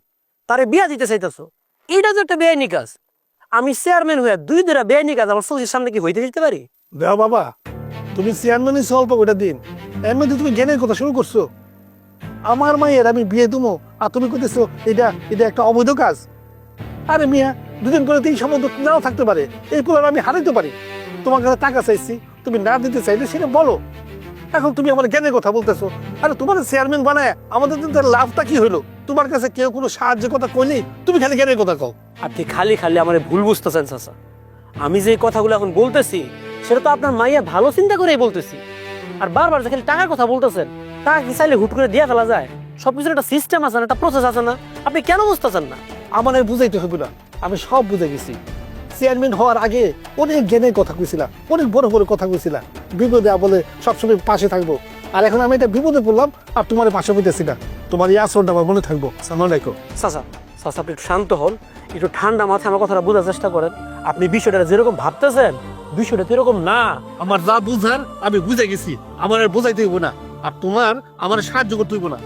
তারে বিয়া দিতে চাইতেছো, এইটা তো একটা বেআইনি কাজ। আমি চেয়ারম্যান হয়ে দুই দুটা বেআইনি কাজ আমার চোখের সামনে কি হইতে দিতে পারি? দেও বাবা, তুমি চেয়ারম্যানই অল্প ওটা দিন, এর মধ্যে তুমি জ্ঞানের কথা শুরু করছো। আমার মায়ের আমি বিয়ে দেবো আর তুমি করতেছো এটা এটা একটা অবৈধ কাজ। আরে মিয়া, দুদিন করে এই সম্বন্ধ নাও থাকতে পারে, এই পোলার আমি হারাইতে পারি। তোমার কাছে টাকা চাইছি, তুমি না দিতে চাইলে সেটা বলো। এখন তুমি আমার জ্ঞানের কথা বলতেছো। আরে তোমার চেয়ারম্যান বানায় আমাদের তো লাভটা কি হলো? তোমার কাছে কেউ কোনো সাহায্যের কথা কইনি, তুমি খালি জ্ঞানের কথা কও। আপনি খালি খালি আমার ভুল বুঝতেছেন চাচা। আমি যে কথাগুলো এখন বলতেছি সেটা তো আপনার মাইয়া ভালো চিন্তা করেই বলতেছি। আর বারবার যে খালি টাকার কথা বলতেছেন, টাকা কি চাইলে হুট করে দিয়ে ফেলা যায়? সবকিছুর একটা সিস্টেম আছে না, একটা প্রসেস আছে না? আপনি কেন বুঝতেছেন না? আমার বুঝাইতে হবে না, আমি সব বুঝে গেছি। চেয়ারম্যান হওয়ার আগে অনেক জ্ঞানের কথা কইছিলাম, অনেক বড় বড় কথা কইছিলাম, বিপদে বলে সবসময় পাশে থাকবো। আর এখন আমি এটা বিপদে পড়লাম আর তোমার পাশে পেতেছি না, তোমার এই আচরণটা আমার মনে থাকবো। সালাম আলাইকুম। চাচা, চাচা আপনি একটু শান্ত হন, একটু ঠান্ডা মাথায় আমার কথাটা বোঝার চেষ্টা করেন। আপনি বিষয়টা যেরকম ভাবতেছেন, বিষয়টা তো এরকম না। আমার যা বুঝার আমি বুঝে গেছি, আমার আর বোঝাইতে হইব না, আর তোমার আমার সাহায্য করতে হইব না।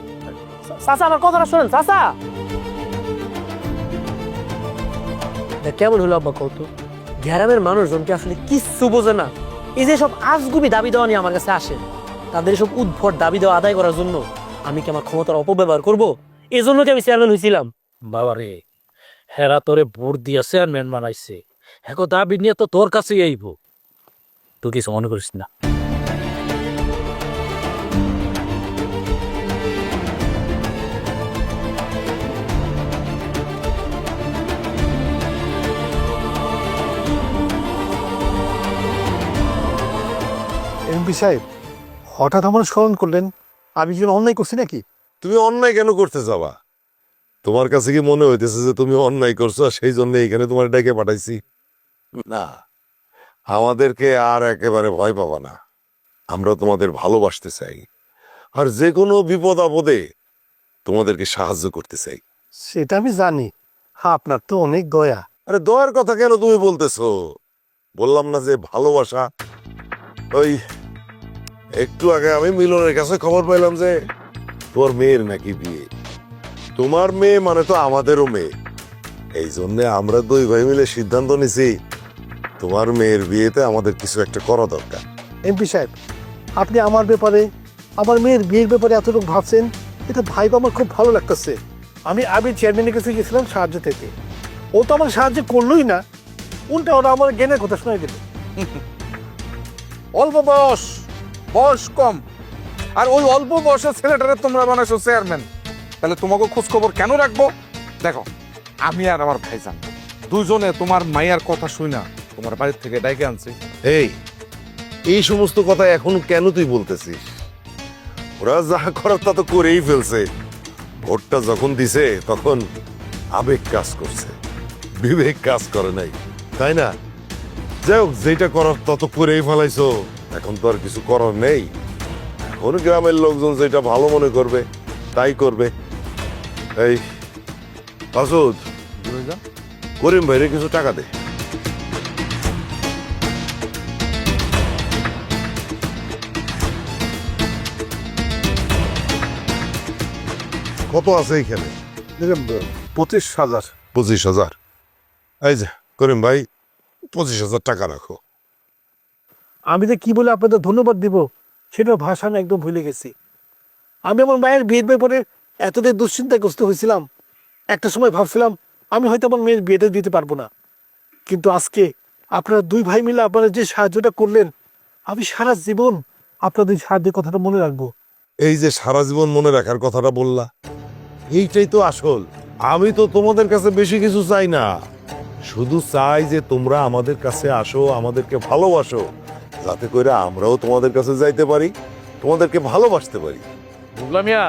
চাচা আমার কথাটা শোনেন চাচা। কেমন হলো আব্বা কত? গ্রামের মানুষজনকে আসলে কিচ্ছু বোঝে না। এই যে সব আজগুবি দাবি দেওয়া নিয়ে আমার কাছে আসে, তাদের সব উদ্ভট দাবি দেওয়া আদায় করার জন্য আমি কি আমার ক্ষমতার অপব্যবহার করবো? এই জন্য কি আমি চেয়ারম্যান হয়েছিলাম? বাবা রে, হেরা তোরে ভোট দিয়া চেয়ারম্যান বানাইছে, এখন দাবি নিয়ে তো তোর কাছেই আইব। তুই কিছু মনে করিস না। এমপি সাহেব, হঠাৎ আমার স্মরণ করলেন, আমি কি অন্যায় করছি নাকি? তুমি অন্যায় কেন করতে যাবা? তোমার কাছে কি মনে হইতেছে যে তুমি অন্যায় করছো আর সেই জন্য এখানে তোমার ডেকে পাঠাইছি? না, আমাদেরকে আর একেবারে ভয় পাবা না। আমরা তোমাদের ভালোবাসতে চাই, আর যে কোনো বিপদ আপদে তোমাদেরকে সাহায্য করতে চাই। সেটা আমি জানি, হ্যাঁ আপনার তো অনেক দয়া। আরে দয়ার কথা কেন তুমি বলতেছো? বললাম না যে ভালোবাসা। ওই একটু আগে আমি মিলনের কাছে খবর পাইলাম যে তোর মেয়ের নাকি বিয়ে। তোমার মেয়ে মানে তো আমাদেরও মেয়ে, এই জন্য আমরা দুই ভাই মিলে সিদ্ধান্ত নিছি তোমার মেয়ের বিয়েতে আমাদের কিছু একটা করা দরকার। এমপি সাহেব, আপনি আমার ব্যাপারে, আমার মেয়ের বিয়ের ব্যাপারে এতটুকু ভাবছেন, এটা ভাইকে আমার খুব ভালো লাগতেছে। আমি চেয়ারম্যানের কাছে গেছিলাম সাহায্য থেকে, ও তো আমার সাহায্য করলোই না, উল্টা ওরা আমার জ্ঞানের কথা শোনাই দিল। অল্প বয়স, বয়স কম, আর ওই অল্প বয়সের ছেলেটারে তোমরা বানাইছো চেয়ারম্যান, তাহলে তোমাকে খোঁজ খবর কেন রাখবো? দেখো, আমি আর আমার ভাইজান দুজনে তোমার মাইয়ার কথা শুনা তোমার বাড়ির থেকে ডাইকে আনছি। এই সমস্ত কথা এখন কেন তুই বলতেছিস? ওরা যা করার তা তো করেই ফেলছে। ভোটটা যখন দিছে তখন আবেগ কাজ করছে, বিবেক কাজ করে নাই, তাই না? যাই হোক, যেটা করার তত করেই ফেলাইছো, এখন তো আর কিছু করার নেই। এখন গ্রামের লোকজন যেটা ভালো মনে করবে তাই করবে। এই মাসুদ, করিম ভাইরে কিছু টাকা দে। কত আছে এইখানে? 25,000। 25,000। এই যে করিম ভাই 25,000 টাকা রাখো। আমি যে কি বলে আপনাদের ধন্যবাদ দিব সেটা ভাষা আমি একদম ভুলে গেছি। আমি আমার মায়ের বিয়ের ব্যাপারে এতটাই দুশ্চিন্তাগ্রস্ত হয়েছিলাম, একটা সময় ভাবছিলাম আমি হয়তো আমার মেয়ের বিয়েটা দিতে পারবো না, কিন্তু আজকে আপনারা দুই ভাই মিলে আপনারা যে সাহায্যটা করলেন, আমি সারা জীবন আপনাদের সাহায্যের কথাটা মনে রাখবো। এই যে সারা জীবন মনে রাখার কথাটা বললা, এইটাই তো আসল। আমি তো তোমাদের কাছে বেশি কিছু চাই না, শুধু চাই যে তোমরা আমাদের কাছে আসো, আমাদেরকে ভালোবাসো, যাতে করে আমরাও তোমাদের কাছে যাইতে পারি, তোমাদেরকে ভালোবাসতে পারি। বুঝলাম ইয়া,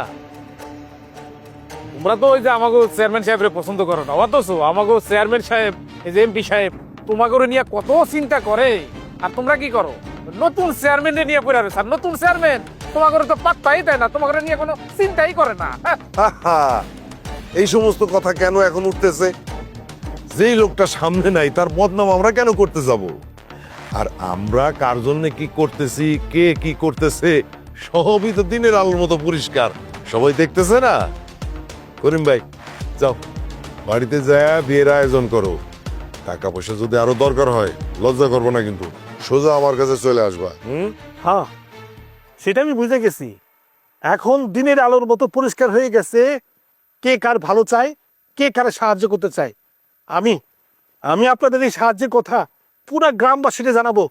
তোমরা তো ওই যে আমাকে চেয়ারম্যান সাহেবরে পছন্দ করো না, অথচ আমাকে চেয়ারম্যান সাহেব, এই যে এমপি সাহেব তোমাকে নিয়ে কত চিন্তা করে, আর তোমরা কি করো? নতুন চেয়ারম্যান নিয়ে পড়ে রয়েছে, আর নতুন চেয়ারম্যান তোমাকে তো পাত্তাই দেয় না, তোমাকে নিয়ে কোনো চিন্তাই করে না। হাহা, এই সমস্ত কথা কেন এখন উঠতেছে? যেই লোকটা সামনে নাই তার বদনাম আমরা কেন করতে যাব? আর আমরা কার জন্য কি করতেছি, কে কি করতেছে, সবই তো দিনের আলোর মতো পরিষ্কার, সবাই দেখতেছে না। করিম ভাই, যাও বাড়িতে যায় বিয়ের আয়োজন করো। টাকা পয়সা যদি আরো দরকার হয় লজ্জা করবো না, কিন্তু সোজা আমার কাছে চলে আসবা। হ্যাঁ, সেটা আমি বুঝে গেছি। এখন দিনের আলোর মতো পরিষ্কার হয়ে গেছে কে কার ভালো চায়, কে কার সাহায্য করতে চায়। আমি আমি আপনাদের এই সাহায্যের কথা পুরা গ্রামবাসীকে জানাবো।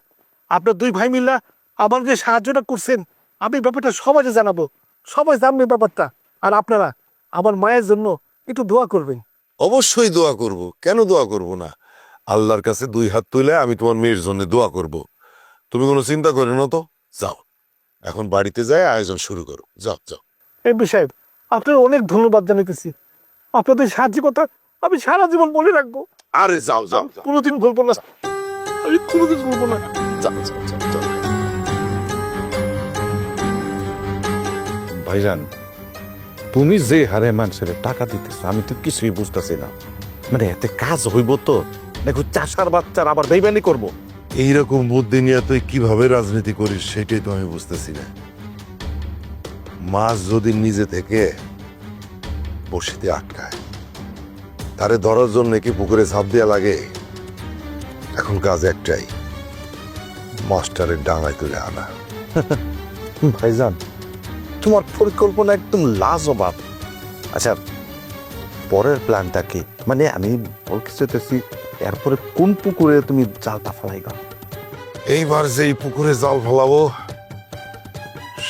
আপনার দুই ভাই মিল্লা আমার যে সাহায্যটা করছেন, আমি ব্যাপারটা সবাইকে জানাবো, সবাই জানবে ব্যাপারটা। আর আপনারা আমার মায়ের জন্য একটু দোয়া করবেন। অবশ্যই দোয়া করব, কেন দোয়া করব না? আল্লাহর কাছে দুই হাত তুলে আমি তোমার মেয়ের জন্য দোয়া করব। তুমি কোনো চিন্তা করো না তো, যাও এখন বাড়িতে যায় আয়োজন শুরু করো, যাও যাও। এমপি সাহেব, আপনার অনেক ধন্যবাদ জানাইতেছি। আপনাদের সাহায্যের কথা আমি সারা জীবন মনে রাখবো, আরে যাও যাও যাও কোনোদিন ভুলবো না, আমি কোনোদিন ভুলবো না। যাও যাও যাও, যাও। ভাইজান, তুমি যে হারে মানুষের টাকা দিতেছ আমি তো কিছুই বুঝতেছি না। মানে এতে কাজ হইব তো? দেখো চাষার বাচ্চার আবার বেইমানি করবো। এইরকম বুদ্ধি নিয়ে তুই কিভাবে রাজনীতি করিস সেটাই তো আমি বুঝতেছি না। মাছ যদি নিজে থেকে বসিতে আটকায়, তারে ধরার জন্য কি পুকুরে ঝাঁপ দেওয়া লাগে? এখন কাজ একটাই, মাস্টারের ডাঙায় তুলে আনা। ভাইজান, তোমার পরিকল্পনা একদম লাজবাব। আচ্ছা, পরের প্ল্যানটা কি? মানে আমি বলতে চাইতেছি, এরপরে কোন পুকুরে তুমি জালটা ফেলাইবা? এইবার যেই পুকুরে জাল ফেলাবো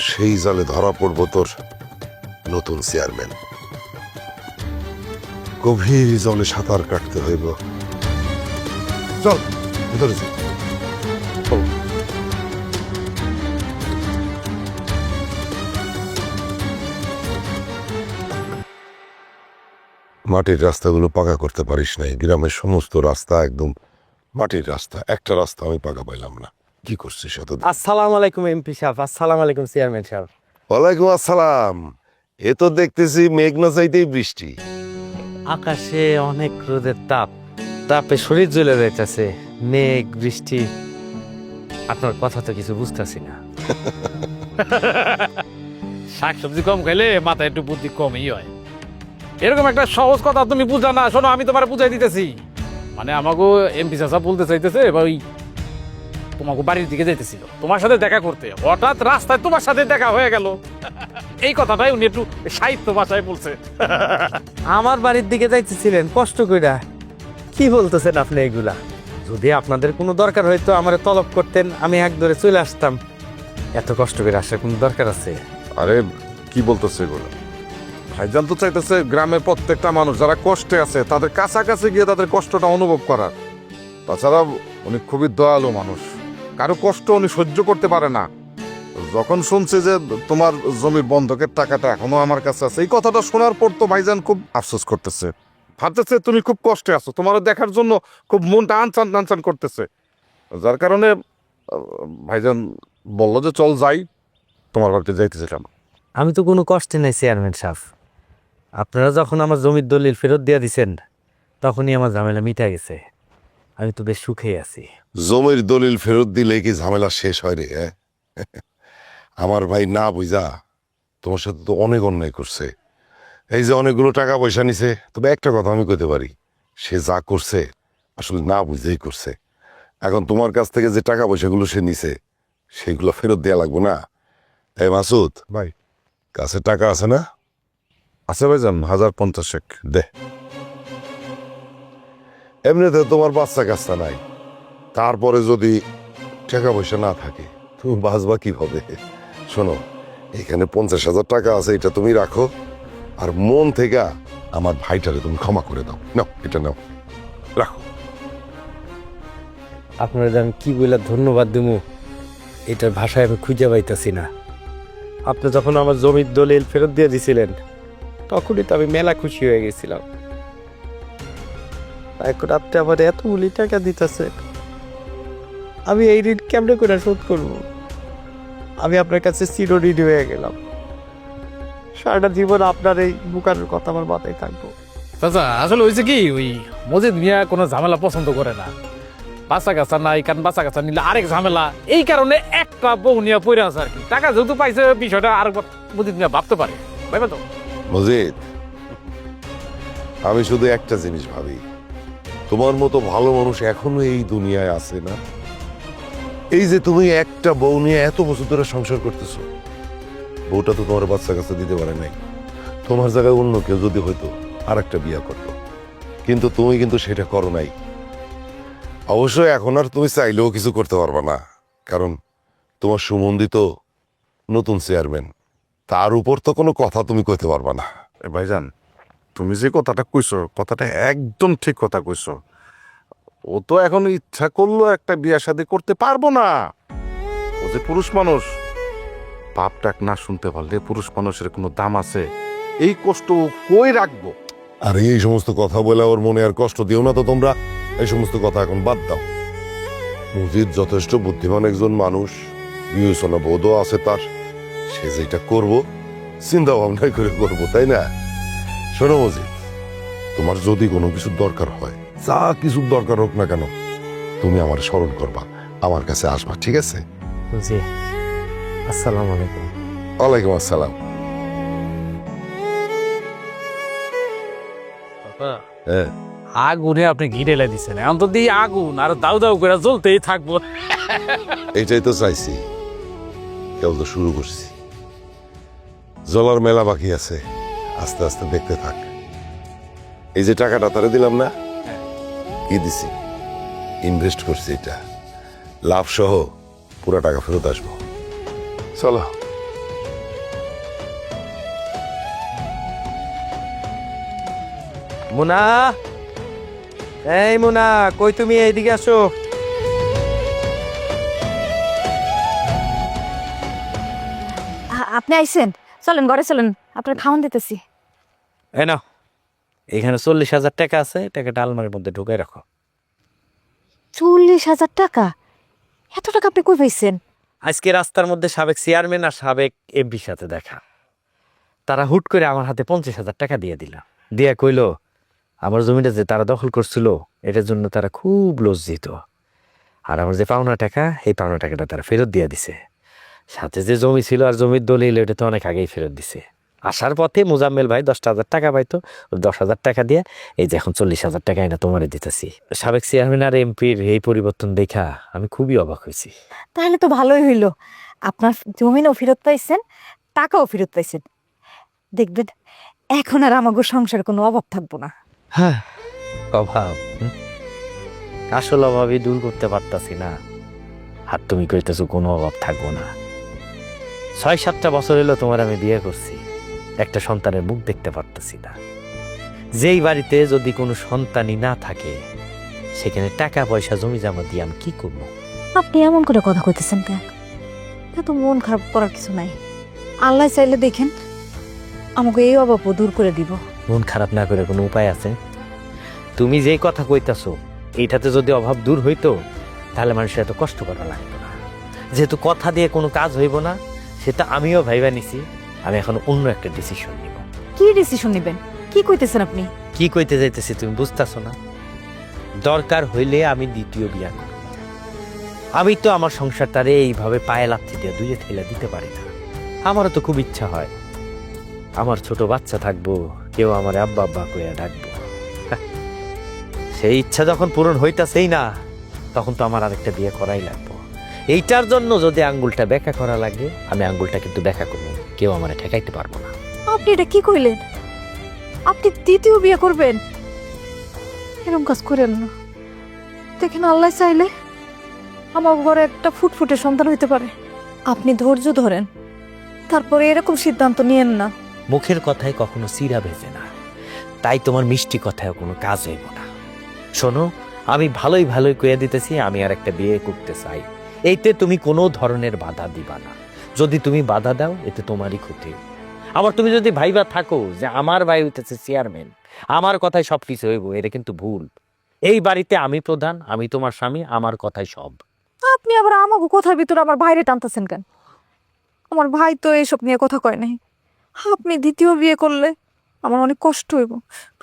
সেই জালে ধরা পড়বো তোর নতুন চেয়ারম্যান। গভীর জলে সাঁতার কাটতে হইব। চল ভিতরে চল। মাটির রাস্তাগুলো পাকা করতে পারিস নাই, গ্রামের সমস্ত রাস্তা একদম মাটির রাস্তা, একটা রাস্তা আমি পাকা পাইলাম না। কি করছিস এত? আসসালামু আলাইকুম এমপি সাহেব। আসসালামু আলাইকুম চেয়ারম্যান সাহেব। ওয়ালাইকুম আসসালাম। এ তো দেখতেছি মেঘ না চাইতেই বৃষ্টি। আকাশে অনেক রোদের তাপ, তাপে শরীর জ্বলে যাইতেছে। মেঘ বৃষ্টি, আপনার কথা তো কিছু বুঝতেছি না। শাকসবজি কম খাইলে মাথায় একটু বুদ্ধি কমই হয়। এরকম একটা সহজ কথা তুমি বুঝা না। শোনো, আমি তোমার বুঝাই দিতেছি। মানে আমাকে এমপি চাচা বলতে চাইতেছে, ওই তোমাকে বাড়ির দিকে যাইতেছিল তোমার সাথে দেখা করতে, হঠাৎ রাস্তায় তোমার সাথে দেখা হয়ে গেল। এই কথাটাই উনি একটু সাহিত্য ভাষায় বলছে। আমার বাড়ির দিকে যাইতেছিলেন কষ্ট কইরা? কি বলতেছেন আপনি এগুলা? যদি আপনাদের কোনো দরকার হইতো আমারে তলব করতেন, আমি এক ধরে চলে আসতাম। এত কষ্ট করে আসার কোনো দরকার আছে? আরে কি বলতেছে এগুলো? ভাইজান তো চাইতেছে গ্রামের প্রত্যেকটা মানুষ যারা কষ্টে আছে তাদের কাছাকাছি গিয়ে তাদের কষ্টটা অনুভব করার। তাছাড়া উনি খুবই দয়ালু মানুষ, কারো কষ্ট উনি সহ্য করতে পারে না। যখন শুনছে যে তোমার জমির বন্ধকের টাকাটা এখনো আমার কাছে আছে, এই কথাটা শোনার পর তো ভাইজান খুব আফসোস করতেছে। ভাবতেছে তুমি খুব কষ্টে আছো, তোমার দেখার জন্য খুব মনটা আনচান টানচান করতেছে। যার কারণে ভাইজান বললো যে চল যাই, তোমার বাড়িতে যাইতেছিলাম। আমি তো কোনো কষ্টে নাই চেয়ারম্যান সাহেব। আপনারা যখন আমার জমির দলিল ফেরত দিয়ে দিছেন তখনই আমার ঝামেলা মিটা গেছে। আমি তো বেশ সুখেই আছি। জমির দলিল ফেরত দিলে কি ঝামেলা শেষ হয় রে? আমার ভাই না বুঝা তোমার সাথে তো অনেক অন্যায় করছে। এই যে অনেকগুলো টাকা পয়সা নিছে, তবে একটা কথা আমি কইতে পারি, সে যা করছে আসলে না বুঝেই করছে। এখন তোমার কাছ থেকে যে টাকা পয়সাগুলো সে নিছে সেগুলো ফেরত দেওয়া লাগবে না। এই মাসুদ ভাই কাছে টাকা আছে না? আছে ভাইজান 1050 দে। এমনিতে তোমার বাচ্চা কাচ্চা নাই, তারপরে যদি টাকা পয়সা না থাকে তুমি বাঁচবা কিভাবে? শোনো, এখানে 50,000 টাকা আছে, এটা তুমি রাখো, আর মন থেকে আমার ভাইটারে তুমি ক্ষমা করে দাও। নাও, এটা নাও, রাখো। আপনার আমি কি বলে ধন্যবাদ দেবো এটার ভাষায় আমি খুঁজে পাইতেছি না। আপনি যখন আমার জমির দলিল ফেরত দিয়ে দিছিলেন তখনই তো আমি মেলা খুশি হয়ে গেছিলাম। এখন আপনি আমার এতগুলি টাকা দিতেছে, আমি এই ঋণ কেমনে করে শোধ করব? আমি আপনার কাছে চিরঋণী হয়ে গেলাম। সারাটা জীবন আপনার এই বুকারের কথা আমার মাথায় থাকবো। চাচা আসলে হয়েছে কি, ওই মজিদ মিয়া কোনো ঝামেলা পছন্দ করে না। বাচ্চা কাচ্চা নাই, কারণ বাচ্চা কাচ্চা নিলে আরেক ঝামেলা, এই কারণে একটা বউ নিয়ে পড়ে আছে আর কি। টাকা যেহেতু পাইছে বিষয়টা আর মজিদ মিয়া ভাবতে পারে, ভাইবা তো। মজিদ, আমি শুধু একটা জিনিস ভাবি, তোমার মতো ভালো মানুষ এখনো এই দুনিয়ায় আছে না? এই যে তুমি একটা বউ নিয়ে এত বছর ধরে সংসার করতেছো, বউটা তো তোমার বাচ্চা কাচ্চা দিতে পারে নাই। তোমার জায়গায় অন্য কেউ যদি হয়তো আর একটা বিয়ে করতো, কিন্তু তুমি কিন্তু সেটা করো নাই। অবশ্যই এখন আর তুমি চাইলেও কিছু করতে পারবে না, কারণ তোমার সুমন্দিত নতুন চেয়ারম্যান, তার উপর তো কোনো কথা তুমি কইতে পারবে না। ভাইজান তুমি যে কথাটা কইছো, কথাটা একদম ঠিক কথা কইছো। ও তো এখন ইচ্ছা করলো একটা বিয়া শাদী করতে পারবো না। ও যে পুরুষ মানুষ, পাপ টাক না শুনতে পারলে পুরুষ মানুষের কোনো দাম আছে? এই কষ্ট ও কই রাখবো? আর এই সমস্ত কথা বলে ওর মনে আর কষ্ট দিও না তো তোমরা। এই সমস্ত কথা এখন বাদ দাও। মজিদ যথেষ্ট বুদ্ধিমান একজন মানুষ, বিবেচনা বোধও আছে তার। সে যেটা করবো চিন্তা ভাবনা করে করবো, তাই না? শোনো মজিদ, তোমার যদি কোনো কিছুর দরকার হয়, যা কিছুর দরকার হোক না কেন, তুমি আমার স্মরণ করবা, আমার কাছে আসবা, ঠিক আছে? জি, আসসালামু আলাইকুম। ওয়ালাইকুম আসসালাম। হ্যাঁ, আগুনে আপনি ঘিরে লাই দিচ্ছেন, এখন তো দিয়ে আগুন আর দাউ দাউ করে জ্বলতেই থাকবো। এইটাই তো চাইছি। কেউ তো শুরু করছি, জলার মেলা বাকি আছে, আস্তে আস্তে দেখতে থাক। এই যে টাকাটা তারে দিলাম না, কি দিছি, ইনভেস্ট করছি, এটা লাভ সহ পুরো টাকা ফেরত আসবো। চলো। মুনা, এই মুনা, কই তুমি? এইদিকে আসো। আপনি আইছেন, চলেন ঘরে চলেন, আপনার খাওয়ান দিতেছি। এই নাও, এখানে 40,000 টাকা আছে, টাকাটা আলমারির মধ্যে ঢুকাই রাখো। 40,000 টাকা? এত টাকা আপনি কই পাইছেন? আজকে রাস্তার মধ্যে সাবেক চেয়ারম্যান আর সাবেক এমপির সাথে দেখা, তারা হুট করে আমার হাতে 50,000 টাকা দিয়ে দিল। দিয়া কইলো আমার জমিটা যে তারা দখল করছিল এটার জন্য তারা খুব লজ্জিত, আর আমার যে পাওনা টাকা, এই পাওনা টাকাটা তারা ফেরত দিয়ে দিছে। সাথে যে জমি ছিল আর জমির দলিল, এটা তো অনেক আগেই ফেরত দিছে। আসার পথে মোজাম্মেল ভাই 10,000 টাকা পাইতো, 10,000 টাকা দিয়ে এই যে এখন 40,000 টাকা এনে তোমারে দিতেছি। সাবেক চেয়ারম্যান আর এমপির এই পরিবর্তন দেখা আমি খুবই অবাক হয়েছি। তাহলে তো ভালোই হইল, আপনার জমিনও ফেরত পাইছেন, টাকাও ফেরত পাইছেন। দেখবেন এখন আর আমাগো সংসারে কোনো অভাব থাকবো না। হ্যাঁ, অভাব, আসল অভাবই দূর করতে পারতাছি না, আর তুমি কইতেছো কোনো অভাব থাকবো না। 6-7টা বছর হলো তোমার আমি বিয়ে করছি, একটা সন্তানের মুখ দেখতে পারতাছি না। যেই বাড়িতে যদি কোনো সন্তানই না থাকে, সেখানে টাকা পয়সা জমি জমা দিয়ে আমি কি করবো? আপনি এমন করে কথা কইতেছেন কেন? এত মন খারাপ করার কিছু নাই। আল্লাহ চাইলে দেখেন আমাকে এই অভাবও দূর করে দিব। মন খারাপ না করে কোনো উপায় আছে? তুমি যেই কথা কইতাছো, এইটাতে যদি অভাব দূর হইতো তাহলে মানুষের এত কষ্ট করা লাগতো না। যেহেতু কথা দিয়ে কোনো কাজ হইব না, সেটা আমিও ভাইবা নিছি। আমি এখন অন্য একটা ডিসিশন নিব। কি ডিসিশন নেবেন? কি কইতেছেন আপনি? কি কইতে যাইতেছি তুমি বুঝতেছো না? দরকার হইলে আমি দ্বিতীয় বিয়া করব। আমি তো আমার সংসারটারে এইভাবে পায়ে লাথি দিয়ে দুইয়ে ঠেলা দিতে পারি না। আমারও তো খুব ইচ্ছা হয় আমার ছোট বাচ্চা থাকবো, কেউ আমার আব্বা আব্বা কইয়া ডাকবো। সেই ইচ্ছা যখন পূরণ হইতাছেই না, তখন তো আমার আরেকটা বিয়ে করাই লাগবে। এইটার জন্য যদি আঙ্গুলটা ব্যাখ্যা করা লাগে, আমি আঙ্গুলটা কিন্তু ব্যাখ্যা করবো, কেউ আমার ঠেকাইতে পারবো না। আপনি এটা কি কইলেন? আপনি দ্বিতীয় বিয়ে করবেন? এরকম কাজ করেন না। দেখেন, আল্লাহ চাইলে আমার ঘরে একটা ফুটফুটে সন্তান হইতে পারে। আপনি ধৈর্য ধরেন, তারপরে এরকম সিদ্ধান্ত নিয়েন না। মুখের কথায় কখনো চিরা ভেজে না, তাই তোমার মিষ্টি কথায় কোনো কাজ হইব না। শোনো, আমি ভালোই ভালোই কইয়া দিতেছি, আমি আর একটা বিয়ে করতে চাই। এইতে তুমি কোনো ধরনের বাধা দিবা না। যদি তুমি বাধা দাও, এতে তোমারই ক্ষতি। আবার তুমি যদি ভাইবা থাকো যে আমার ভাই হইতেছে চেয়ারম্যান, আমার কথাই সব কিছু হইব, এটা কিন্তু ভুল। এই বাড়িতে আমি প্রধান, আমি তোমার স্বামী, আমার কথাই সব। আপনি আবার আমাকে কথার ভিতরে আমার ভাইরে টানতেছেন কেন? আমার ভাই তো এইসব নিয়ে কথা কয় নাই। আপনি দ্বিতীয় বিয়ে করলে আমার অনেক কষ্ট হইব,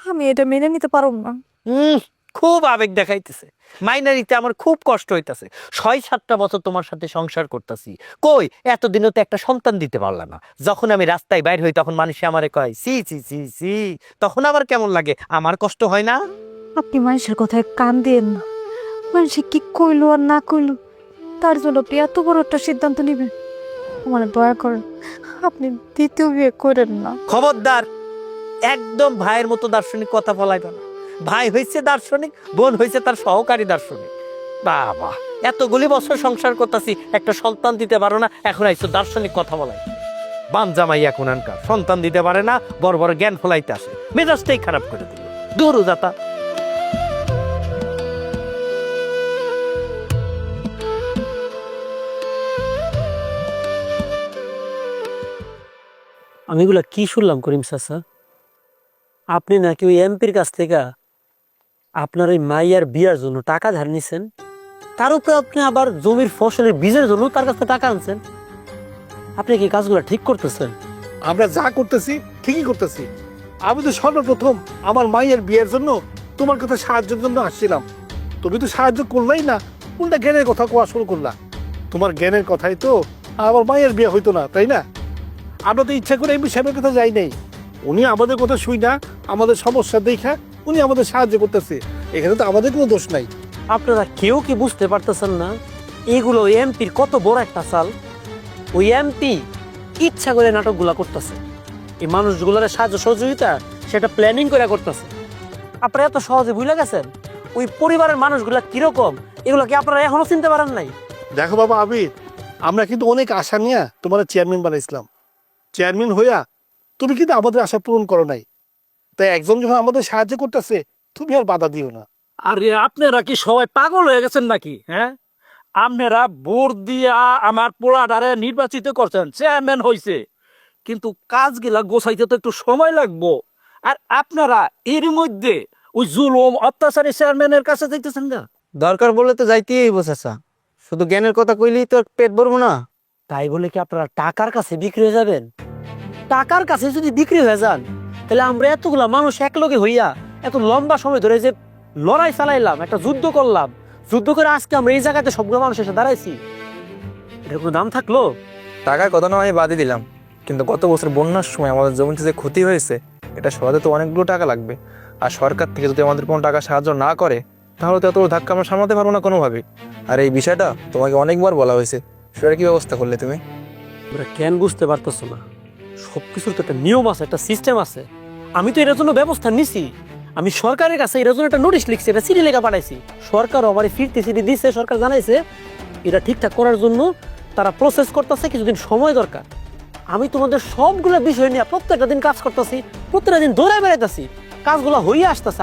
আমি এটা মেনে নিতে পারব না। খুব আবেগ দেখাইতেছে, মাইনারিতে আমার খুব কষ্ট হইতাছে। 6-7টা বছর তোমার সাথে সংসার করতেছি, কই এতদিনও তো একটা সন্তান দিতে পারলাম না। যখন আমি রাস্তায় বাইর হই, তখন মানুষে আমারে কয় সি সি সি সি, তখন আবার কেমন লাগে, আমার কষ্ট হয় না? আপনি মানুষের কথায় কান দিয়েন না। মানুষে কি কইলো আর না কইলো, তার জন্য আপনি এত বড় একটা সিদ্ধান্ত নেবেন? আমার দয়া করেন, আপনি দ্বিতীয় বিয়ে করেন না। খবরদার, একদম ভাইয়ের মতো দার্শনিক কথা বলাইবে না। ভাই হয়েছে দার্শনিক, বোন হয়েছে তার সহকারী দার্শনিক। বাবা, এতগুলি বছর সংসার করতেছি, একটা সন্তান দিতে পারো না, এখন আইসো দার্শনিক কথা বলাই। বানজামাই এখন আনকার সন্তান দিতে পারে না, বড় বড় জ্ঞান ফলাইতে আসে, মেজাজটাই খারাপ করে দিল। দূর যাতা। আমি এগুলা কি শুনলাম করিম চাচা? আপনি নাকি ওই এমপির কাছ থেকে আপনার ওই মাইয়ার বিয়ার জন্য টাকা ধার নিছেন, তার উপরে আপনি আবার জমির ফসলের বীজের জন্য তার কাছে টাকা আনছেন। আপনি কি কাজগুলো ঠিক করতেছেন? আমরা যা করতেছি ঠিকই করতেছি। আমি তো সর্বপ্রথম আমার মায়ের বিয়ের জন্য তোমার কাছে সাহায্যের জন্য আসছিলাম। তুমি তো সাহায্য করলাই না, উল্টা জ্ঞানের কথা কোয়া শুরু করলা। তোমার জ্ঞানের কথাই তো আমার মায়ের বিয়ে হইতো না, তাই না? আমরা তো ইচ্ছা করে এমপি সাহেবের কথা যাই নাই। উনি আমাদের কথা শুই না, আমাদের সমস্যা দেখা উনি আমাদের সাহায্য করতেছে। এখানে তো আমাদের কোনো দোষ নাই। আপনারা কেউ কি বুঝতে পারতেছেন না এগুলো এমপির কত বড় একটা চাল? ওই এমপি ইচ্ছা করে নাটকগুলা করতেছে, এই মানুষগুলোর সাহায্য সহযোগিতা সেটা প্ল্যানিং করে করতেছে। আপনারা এত সহজে ভুলে গেছেন ওই পরিবারের মানুষগুলা কিরকম, এগুলো কি আপনারা এখনো চিনতে পারেন নাই? দেখো বাবা আবির, আমরা কিন্তু অনেক আশা নিয়ে তোমার চেয়ারম্যান বানাইছিলাম। চেয়ারম্যান হইয়া তুমি কিন্তু আমাদের আশা পূরণ করো নাই। তাই একজন যখন আমাদের সাহায্য করতেছে, তুমি আর বাধা দিও না। আরে আপনারা কি সবাই পাগল হয়ে গেছেন নাকি? হ্যাঁ, আপনারা ভোট দিয়া আমার পোলাডারে নির্বাচিত করছেন, চেয়ারম্যান হইছে, কিন্তু কাজগুলা গোছাইতে তো একটু সময় লাগবো। আর আপনারা এর মধ্যে ওই জুলুম অত্যাচারী চেয়ারম্যানের কাছে যাইতেছেন না। দরকার বলে তো যাইতেই হইব চাচা, শুধু জ্ঞানের কথা কইলেই তো পেট ভরবো না। তাই বলে কি আপনারা টাকার কাছে বিক্রি হয়ে যাবেন? টাকার কাছে যদি বিক্রি হয়ে যান, তাহলে আমরা এতগুলা মানুষ একলগে হইয়া এত লম্বা সময় ধরে যে লড়াই চালাইলাম, একটা যুদ্ধ করলাম, যুদ্ধ করে আজকে আমরা এই জায়গাতে সবগুলো মানুষ এসে দাঁড়াইছি, এটার কোনো দাম থাকলো? টাকার কথা না আমি বাদই দিলাম, কিন্তু গত বছর বন্যার সময় আমাদের জমিতে যে ক্ষতি হয়েছে, এটা সরাতে তো অনেকগুলো টাকা লাগবে। আর সরকার থেকে যদি আমাদের কোনো টাকা সাহায্য না করে, তাহলে তো এত ধাক্কা আমরা সামলাতে পারবো না কোনোভাবেই। আর এই বিষয়টা তোমাকে অনেকবার বলা হয়েছে, সেটা কি ব্যবস্থা করলে তুমি? তোমরা কেন বুঝতে পারতেছো না? সবকিছুর তো একটা নিয়ম আছে, একটা সিস্টেম আছে। আমি তো এটার জন্য ব্যবস্থা নিছি, আমি সরকারের কাছে এটার জন্য একটা নোটিশ লিখছি, এটা চিঠি লেখা পাঠাইছি। সরকার আমার ফিরতে চিঠি দিচ্ছে, সরকার জানাইছে এটা ঠিকঠাক করার জন্য তারা প্রসেস করতেছে, কিছুদিন সময় দরকার। আমি তোমাদের সবগুলো বিষয় নিয়ে প্রত্যেকটা দিন কাজ করতেছি, প্রত্যেকটা দিন দৌড়ায় বেড়াইতেছি, কাজগুলো হয়ে আসতেছে।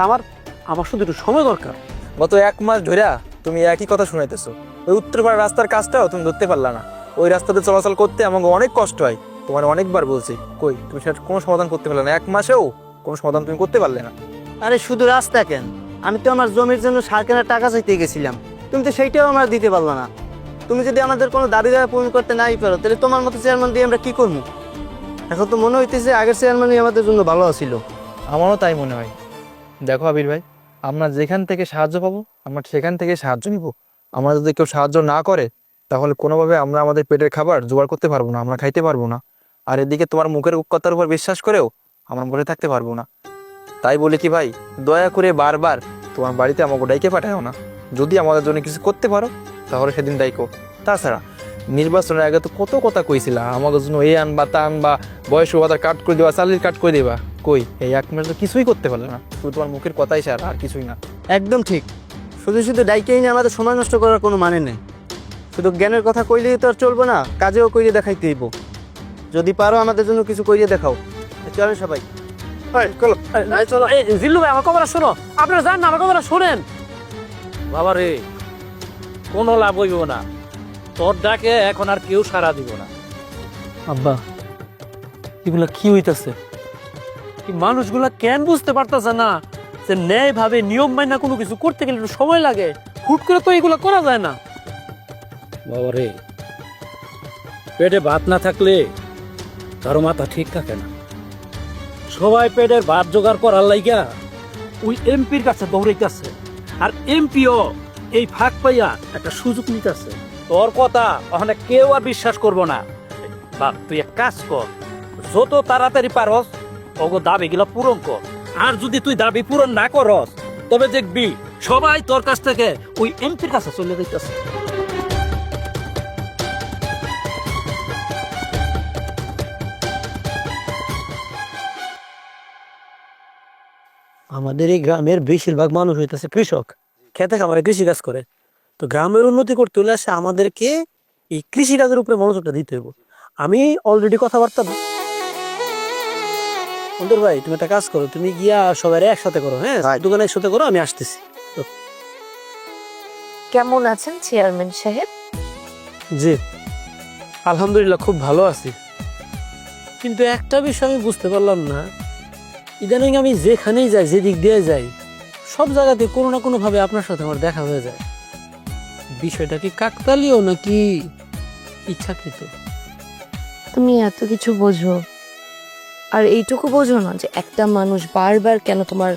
আমার শুধু একটু সময় দরকার। গত 1 মাস ধরে তুমি একই কথা শুনাইতেছো। ওই উত্তরপাড়ার রাস্তার কাজটাও তুমি ধরতে পারলা না। ওই রাস্তাতে চলাচল করতে আমাকে অনেক কষ্ট হয়, তোমার অনেকবার বলছি, কই তুমি সেটা কোনো সমাধান করতে পারলে না। 1 মাসেও কোনো সমাধান তুমি করতে পারলে না। আরে শুধু রাস্তা কেন, আমি তো আমার জমির জন্য সার কেনার টাকা চাইতে গেছিলাম, তুমি তো সেইটাও আমার দিতে পারলো না। তুমি যদি আমাদের কোনো দাবি দাবা পূরণ করতে নাই পারো, তাহলে তোমার মতো চেয়ারম্যান দিয়ে আমরা কি করবো? এখন তো মনে হইতেছে আগের চেয়ারম্যানই আমাদের জন্য ভালো ছিল। আমারও তাই মনে হয়। দেখো আবির ভাই, আমরা যেখান থেকে সাহায্য পাবো আমরা সেখান থেকে সাহায্য নিব। আমরা যদি কেউ সাহায্য না করে, তাহলে কোনোভাবে আমরা আমাদের পেটের খাবার জোগাড় করতে পারবো না, আমরা খাইতে পারবো না। আর এদিকে তোমার মুখের কথার উপর বিশ্বাস করেও আমরা বসে থাকতে পারবো না। তাই বলি কি ভাই, দয়া করে বারবার তোমার বাড়িতে আমাকে ডাইকে পাঠাও না। যদি আমাদের জন্য কিছু করতে পারো তাহলে সেদিন ডাইকো। তাছাড়া নির্বাচনের আগে তো কত কথা কইছিলা আমাদের জন্য এই আনবা তা আনবা, বয়স ভাতা কাট করে দেবা, চালির কাট করে দেবা। কই এই 1 মাস তো কিছুই করতে পারলে না, শুধু তোমার মুখের কথাই সার, আর কিছুই না। একদম ঠিক। শুধু শুধু ডাইকে নিয়ে আমাদের সময় নষ্ট করার কোনো মানে নেই। শুধু জ্ঞানের কথা কইলেই তো আর চলবে না, কাজেও কইরে দেখাইতে হইব। যদি পারো আমাদের জন্য কিছু কইরে দেখাও। চলেন সবাই। চলো। জিল্লু ভাই আমার কথাটা শোনো, আপনারা যান না, আমার কথাটা শোনেন। বাবা রে, কোনো লাভ হইব না, তোর ডাকে এখন আর কেউ সাড়া দিব না। আব্বা, এগুলা কি হইতাছে? এই মানুষগুলা কেন বুঝতে পারতেছে না যে ন্যায় ভাবে নিয়ম মাইনা কোনো কিছু করতে গেলে একটু সময় লাগে, হুট করে তো এগুলা করা যায় না। বাবা রে, পেটে ভাত না থাকলে কারো মাথা ঠিক থাকে না। সবাই পেটের ভাত জোগাড় করার লাইগা ওই এমপির কাছে দৌড়াইতেছে, আর এমপিও এই ফাঁক পাইয়া একটা সুযোগ নিতেছে। তোর কথা ওখানে কেউ আর বিশ্বাস করবো না। বাপ, তুই এক কাজ কর, যত তাড়াতাড়ি পারস ওগো দাবিগুলো পূরণ কর। আর যদি তুই দাবি পূরণ না করস তবে দেখবি সবাই তোর কাছ থেকে ওই এমপির কাছে চলে যাইতেছে। আমাদের এই গ্রামের বেশিরভাগ মানুষ হইতেছে কৃষক, খেতে খামারে কৃষি কাজ করে। তো গ্রামের উন্নতি করতে হলে আসে আমাদেরকে এই কৃষি কাজের উপরে মনোযোগটা দিতে হইব। আমি অলরেডি কথাবার্তা অন্তর ভাই, তুমি একটা কাজ করো, তুমি গিয়া সবাই একসাথে করো। হ্যাঁ, দোকানে একসাথে করো, আমি আসতেছি। কেমন আছেন চেয়ারম্যান সাহেব? জি আলহামদুলিল্লাহ, খুব ভালো আছি। কিন্তু একটা বিষয় আমি বুঝতে পারলাম না, ইদানিং আমি যেখানেই যাই, যেদিক দিয়ে যাই, সব জায়গাতে কোনো না কোনো ভাবে আপনার সাথে আমার দেখা হয়ে যায়। বিষয়টা কি কাকতালীয় নাকি ইচ্ছাকৃত? তুমি এত কিছু বোঝো, আর এইটুকু বোঝো না যে একটা মানুষ বারবার কেন তোমার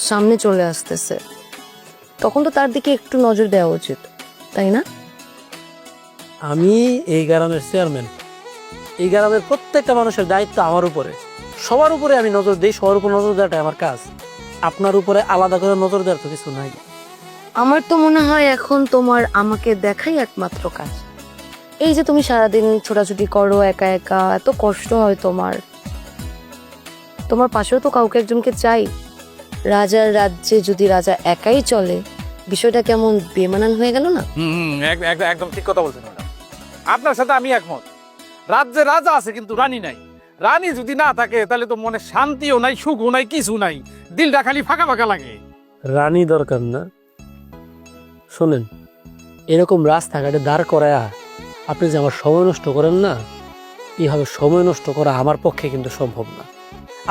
সামনে চলে আসতেছে, তখন তো তার দিকে একটু নজর দেওয়া উচিত, তাই না? আমি এই গ্রামের চেয়ারম্যান, এই গ্রামের প্রত্যেকটা মানুষের দায়িত্ব আমার উপরে। সবার উপরে আমি নজর দিই, সবার উপর নজর দেওয়াটা আমার কাজ। আপনার উপরে আলাদা করে নজর দেওয়ার তো কিছু নাই। আমার তো মনে হয় এখন তোমার আমাকে দেখাই একমাত্র কাজ। এই যে তুমি সারাদিন ছোটাছুটি করো একা একা, এত কষ্ট হয় তোমার, তোমার পাশেও তো কাউকে একজনকে চাই। রাজার রাজ্যে যদি রাজা একাই চলে, বিষয়টা কেমন বেমানান হয়ে গেল না? একদম ঠিক কথা বলছেন ম্যাডাম, আপনার সাথে আমি একমত। রাজ্যে রাজা আছে কিন্তু রানী নাই। রানী যদি না থাকে তাহলে তো মনে শান্তিও নাই, সুখও নাই, কিছু নাই, দিলটা খালি ফাঁকা ফাঁকা লাগে। রানী দরকার না। শোনেন, এরকম রাস্তাঘাটে দাঁড় করায়া আপনি যে আমার সময় নষ্ট করেন না, এইভাবে সময় নষ্ট করা আমার পক্ষে কিন্তু সম্ভব না।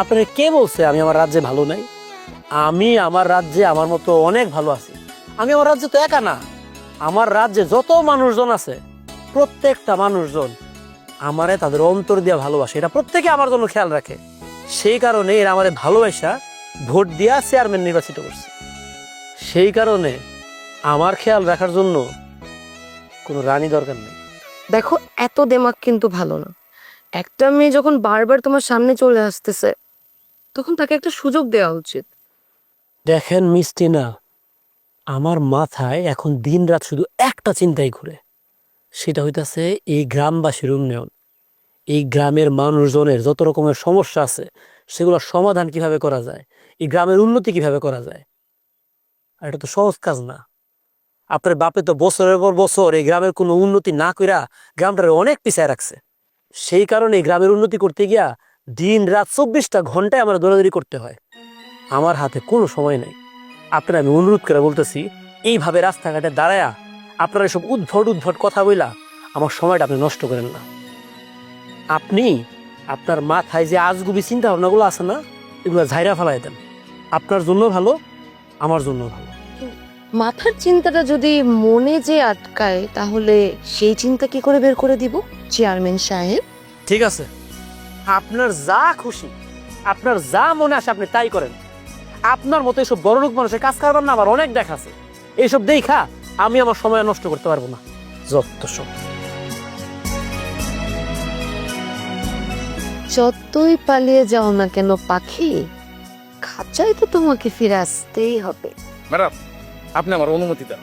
আপনারা কে বলছে আমি আমার রাজ্যে ভালো নাই? আমি আমার রাজ্যে আমার মতো অনেক ভালো আছি। আমি আমার রাজ্যে তো একা না, আমার রাজ্যে যত মানুষজন আছে প্রত্যেকটা মানুষজন আমারে তাদের অন্তর দিয়ে ভালোবাসে, এটা প্রত্যেকে আমার জন্য খেয়াল রাখে। সেই কারণে এরা আমাদের ভালোবাসা ভোট দিয়া চেয়ারম্যান নির্বাচিত করছে। সেই কারণে আমার খেয়াল রাখার জন্য কোনো রানী দরকার নেই। দেখো, এত দেমাগ কিন্তু ভালো না। একটা মেয়ে যখন বারবার তোমার সামনে চলে আসতেছে, তখন তাকে একটা সুযোগ দেওয়া উচিত। দেখেন মিষ্টি না, আমার মাথায় এখন দিন রাত শুধু একটা চিন্তাই ঘুরে, সেটা হইতাছে এই গ্রামবাসীর উন্নয়ন। এই গ্রামের মানুষজনের যত রকমের সমস্যা আছে সেগুলোর সমাধান কিভাবে করা যায়, এই গ্রামের উন্নতি কিভাবে করা যায়। আর এটা তো সহজ কাজ না। আপনার বাপে তো বছরের পর বছর এই গ্রামের কোনো উন্নতি না কইরা গ্রামটারে অনেক পিছায় রাখছে। সেই কারণে এই গ্রামের উন্নতি করতে গিয়া দিন রাত 24টা ঘন্টায় আমার দৌড়াদৌড়ি করতে হয়। আমার হাতে কোনো সময় নেই। আপনারা আমি অনুরোধ করে বলতেছি, এইভাবে রাস্তাঘাটে দাঁড়ায়া আপনারা এসব উদ্ভট কথা বইলা আমার সময়টা আপনি নষ্ট করেন না। আপনি আপনার মাথায় যে আজগুবি চিন্তা ভাবনাগুলো আছে না, এগুলো ঝাইরা ফেলাই দেন। আপনার জন্য ভালো, আমার জন্য ভালো। মাথার চিন্তাটা যদি মনে যে আটকায়, তাহলে সেই চিন্তা কি করে বের করে দিব চেয়ারম্যান সাহেব? ঠিক আছে, আপনার যা খুশি, আপনার যা মনে আসে আপনি তাই করেন। আপনার মতো এসব বড় লোক মানুষের কাজ কারবার না আমার অনেক দেখাছে। এইসব দেখা আমি আমার সময় নষ্ট করতে পারবো না। যত সব যতই পালিয়ে যাও না কেন পাখি, খাঁচায় তো তোমাকে ফিরে আসতেই হবে। ম্যাডাম আপনি আমার অনুমতি দেন,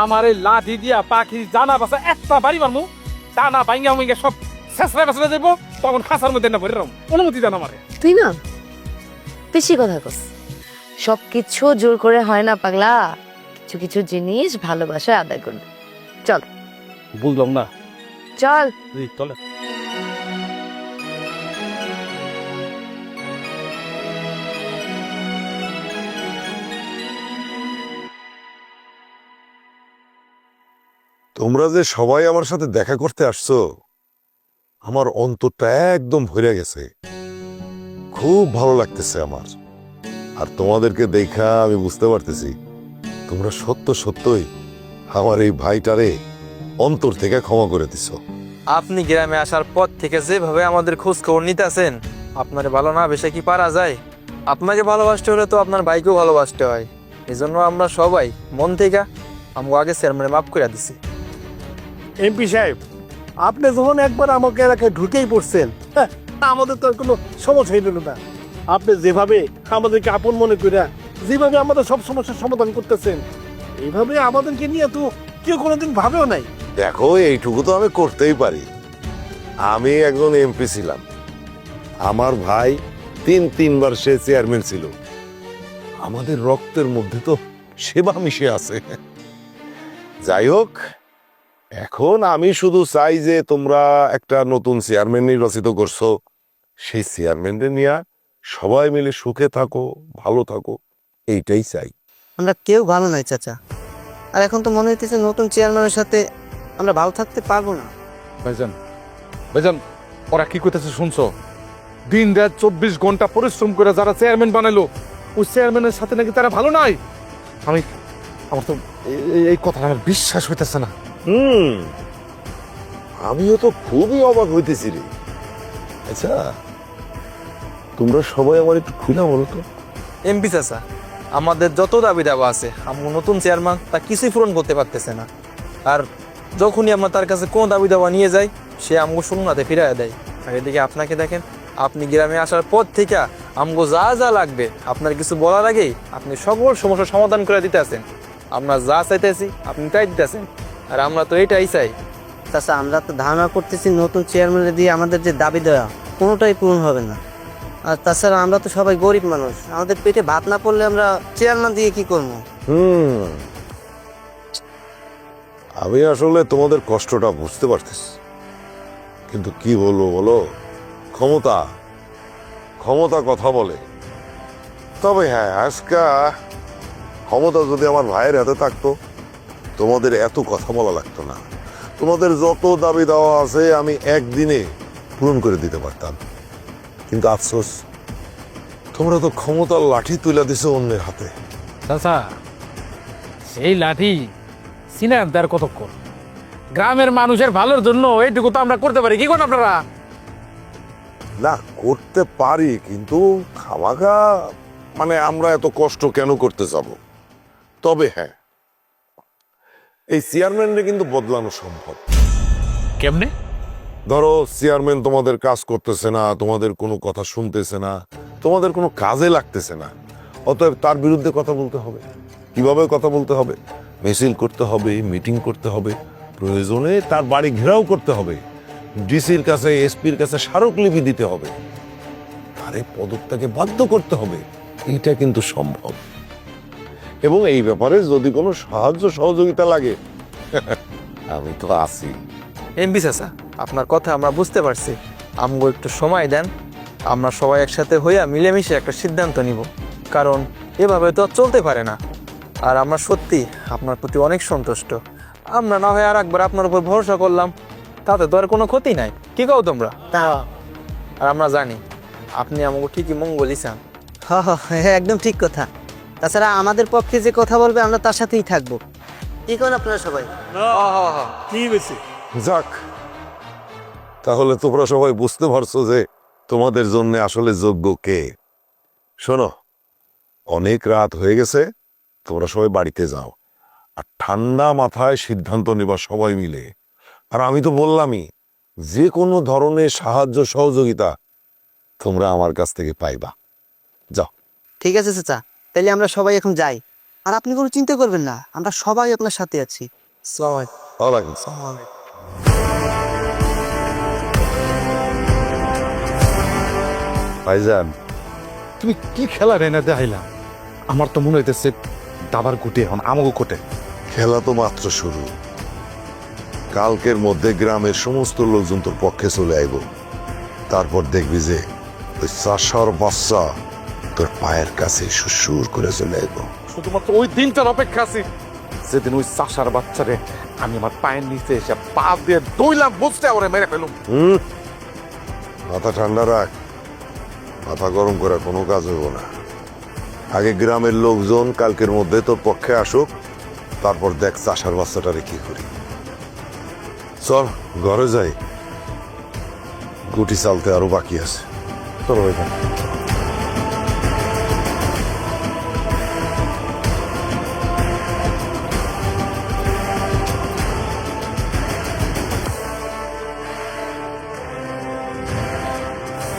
আমার এই লাঠি দিয়া পাখি জানা বাসা একটা বাড়ি মারমু, তা না ভাঙ্গা ভাঙ্গা সব শেষরা বেসরা যাবো, তখন খাঁচার মধ্যে না ভরে রাখবো। অনুমতি দেন আমারে। তুই না বেশি কথা কস, সব কিছু জোর করে হয় না পাগলা, কিছু কিছু জিনিস ভালোবাসায় আদায় করবে। চল বুঝলাম না। চল। চলে তোমরা যে সবাই আমার সাথে দেখা করতে আসছো, আমার অন্তরটা একদম ভরে গেছে। খুব ভালো লাগতেছে আমার। আর তোমাদেরকে দেখা আমি বুঝতে পারতেছি তোমরা সত্যই আমার এই ভাইটারে অন্তর থেকে ক্ষমা করে দিছো। আপনি গ্রামে আসার পর থেকে যেভাবে আমাদের খোঁজ খবর নিতেছেন, আপনার ভালো না বেশি কি পারা যায়? আপনাকে ভালোবাসতে হলে তো আপনার ভাইকেও ভালোবাসতে হয়। এই জন্য আমরা সবাই মন থেকে আমাকে আগে চেয়ারম্যানে মাফ করে দিছি। এমপি সাহেব, আপনি যখন একবার আমাকে এলাকায় ঢুকেই পড়ছেন, হ্যাঁ, আমাদের তো আর কোনো সমস্যা হইল না। আপনি যেভাবে আমাদেরকে আপন মনে করে যেভাবে আমাদের সব সমস্যার সমাধান করতেছেন, এইভাবে আমাদেরকে নিয়ে তো কেউ কোনোদিন ভাবেও নাই। দেখো, এইটুকু তো আমি করতেই পারি। আমি একজন এমপি ছিলাম, আমার ভাই তিনবার সে চেয়ারম্যান ছিল। আমাদের রক্তের মধ্যে তো সেবা মিশে আছে। যাই হোক, এখন আমি শুধু চাই যে তোমরা একটা নতুন চেয়ারম্যান নির্বাচিত করছো, সেই চেয়ারম্যানদের নিয়ে সবাই মিলে সুখে থাকো, ভালো থাকো, এইটাই চাই। আমরা কেউ ভালো নাই চাচা, আর এখন তো মনে হইতেছে নতুন চেয়ারম্যানের সাথে আমরা ভালো থাকতে পারবো না। ভাইজান ওরা কি করতেছে শুনছো? দিন রাত 24 ঘন্টা পরিশ্রম করে যারা চেয়ারম্যান বানাইলো, ওই চেয়ারম্যানের সাথে নাকি তারা ভালো নাই। আমার তো এই কথাটা আমার বিশ্বাস হইতেছে না। আমিও তো খুবই অবাক হইতেছি রে। আচ্ছা, তোমরা সবাই আমার একটু খুলে বলো তো। এমপি চাচা, আমাদের যত দাবি দাবা আছে, আমরা নতুন চেয়ারম্যান তা কিছুই পূরণ করতে পারতেছে না। আর যখনই আমরা তার কাছে কোনো দাবি দাবা নিয়ে যাই, সে আমগো শূন্যতে ফিরাইয়া দেয়। আর এদিকে আপনাকে দেখেন, আপনি গ্রামে আসার পর থেকে আমগো যা যা লাগবে আপনার কিছু বলার আগেই আপনি সকল সমস্যার সমাধান করে দিতে আছেন। আমরা যা চাইতেছি আপনি তাই দিতেছেন, আর আমরা তো এটাই চাই। চাচা, আমরা তো ধারণা করতেছি নতুন চেয়ারম্যানের দিয়ে আমাদের যে দাবি দেওয়া কোনোটাই পূরণ হবে না। আর তাছাড়া আমরা তো সবাই গরিব মানুষ, আমাদের পেটে ভাত না পড়লে আমরা চেয়ারম্যান দিয়ে কি করবো? আমি আসলে তোমাদের কষ্টটা বুঝতে পারতেছি, কিন্তু কি বলবো বলো, ক্ষমতা কথা বলে। তবে হ্যাঁ, আজকা ক্ষমতা যদি আমার ভাইয়ের হাতে থাকতো, তোমাদের এত কথা বলা লাগতো না। তোমাদের যত দাবি দেওয়া আছে আমি একদিনে পূরণ করে দিতে পারতাম। কিন্তু আফসোস, তোমরা তো ক্ষমতার লাঠি তুলে দিছো অন্যের হাতে। চাচা, সেই লাঠি সিনে আনতে আর কতক্ষণ? গ্রামের মানুষের ভালোর জন্য এইটুকু তো আমরা করতে পারি। কি করেন আপনারা? না, করতে পারি, কিন্তু খামাখা মানে আমরা এত কষ্ট কেন করতে যাব? তবে হ্যাঁ, এই চেয়ারম্যানরে কিন্তু বদলানো সম্ভব। কেমনে? ধরো, চেয়ারম্যান তোমাদের কাজ করতেছে না, তোমাদের কোনো কথা শুনতেছে না, তোমাদের কোনো কাজে লাগতেছে না, অতএব তার বিরুদ্ধে কথা বলতে হবে। কিভাবে কথা বলতে হবে? মিছিল করতে হবে, মিটিং করতে হবে, প্রয়োজনে তার বাড়ি ঘেরাও করতে হবে, ডিসির কাছে, এসপির কাছে স্মারকলিপি দিতে হবে, তারে পদত্যাগে বাধ্য করতে হবে। এটা কিন্তু সম্ভব। এবং এই ব্যাপারে যদি কোনো সাহায্য সহযোগিতা লাগে, আমি তো আছি। এমপি চাচা, আপনার কথা আমরা বুঝতে পারছি। আমগো একটু সময় দেন, আমরা সবাই একসাথে হইয়া মিলেমিশে একটা সিদ্ধান্ত নিব। কারণ এভাবে তো আর চলতে পারে না। আর আমরা সত্যি আপনার প্রতি অনেক সন্তুষ্ট। আমরা না হয় আর একবার আপনার উপর ভরসা করলাম, তাতে তো আর কোনো ক্ষতি নাই। কি কও তোমরা? আর আমরা জানি আপনি আমাকে ঠিকই মঙ্গলই চান। হ্যাঁ, একদম ঠিক কথা। তাছাড়া আমাদের পক্ষে যে কথা বলবে আমরা তার সাথেই থাকবো। কি করেন আপনারা সবাই? ঠিক আছে, যাক, তাহলে তোমরা সবাই বুঝতে পারছো যে তোমাদের জন্য আসলে যোগ্য কে। শোনো, অনেক রাত হয়ে গেছে, তোমরা সবাই বাড়িতে যাও, আর ঠান্ডা মাথায় সিদ্ধান্ত নেবা সবাই মিলে। আর আমি তো বললামই, যে কোনো ধরনের সাহায্য সহযোগিতা তোমরা আমার কাছ থেকে পাইবা। যাও। ঠিক আছে চাচা, তাহলে আমরা সবাই এখন যাই। আর আপনি কোনো চিন্তা করবেন না, আমরা সবাই আপনার সাথে আছি। ওয়ালাইকুম ভাইজান, তুমি কি খেলা রে না দেখাইলাম? আমার তো মনে হইতেছে দাবার গুটি এখন আমাকে কোটে। খেলা তো মাত্র শুরু। কালকের মধ্যে গ্রামের সমস্ত লোকজন তোর পক্ষে চলে আইব। তারপর দেখবি যে ওই চাষার বাচ্চা তোর পায়ের কাছে সুর করে চলে আইব। শুধুমাত্র ওই দিনটার অপেক্ষা আছে, যেদিন ওই চাষার বাচ্চারে আমি আমার পায়ের নিচে এসে পা দিয়ে দইলাম, বুঝতে ওরে মেরে ফেলুম। মাথা ঠান্ডা রাখ, মাথা গরম করে কোনো কাজ হইব না। আগে গ্রামের লোকজন কালকের মধ্যে তোর পক্ষে আসুক, তারপর দেখ চাষার বাচ্চাটারে কি করি। চল ঘরে যাই, গুটি চালতে আরো বাকি আছে। চলো ভাই।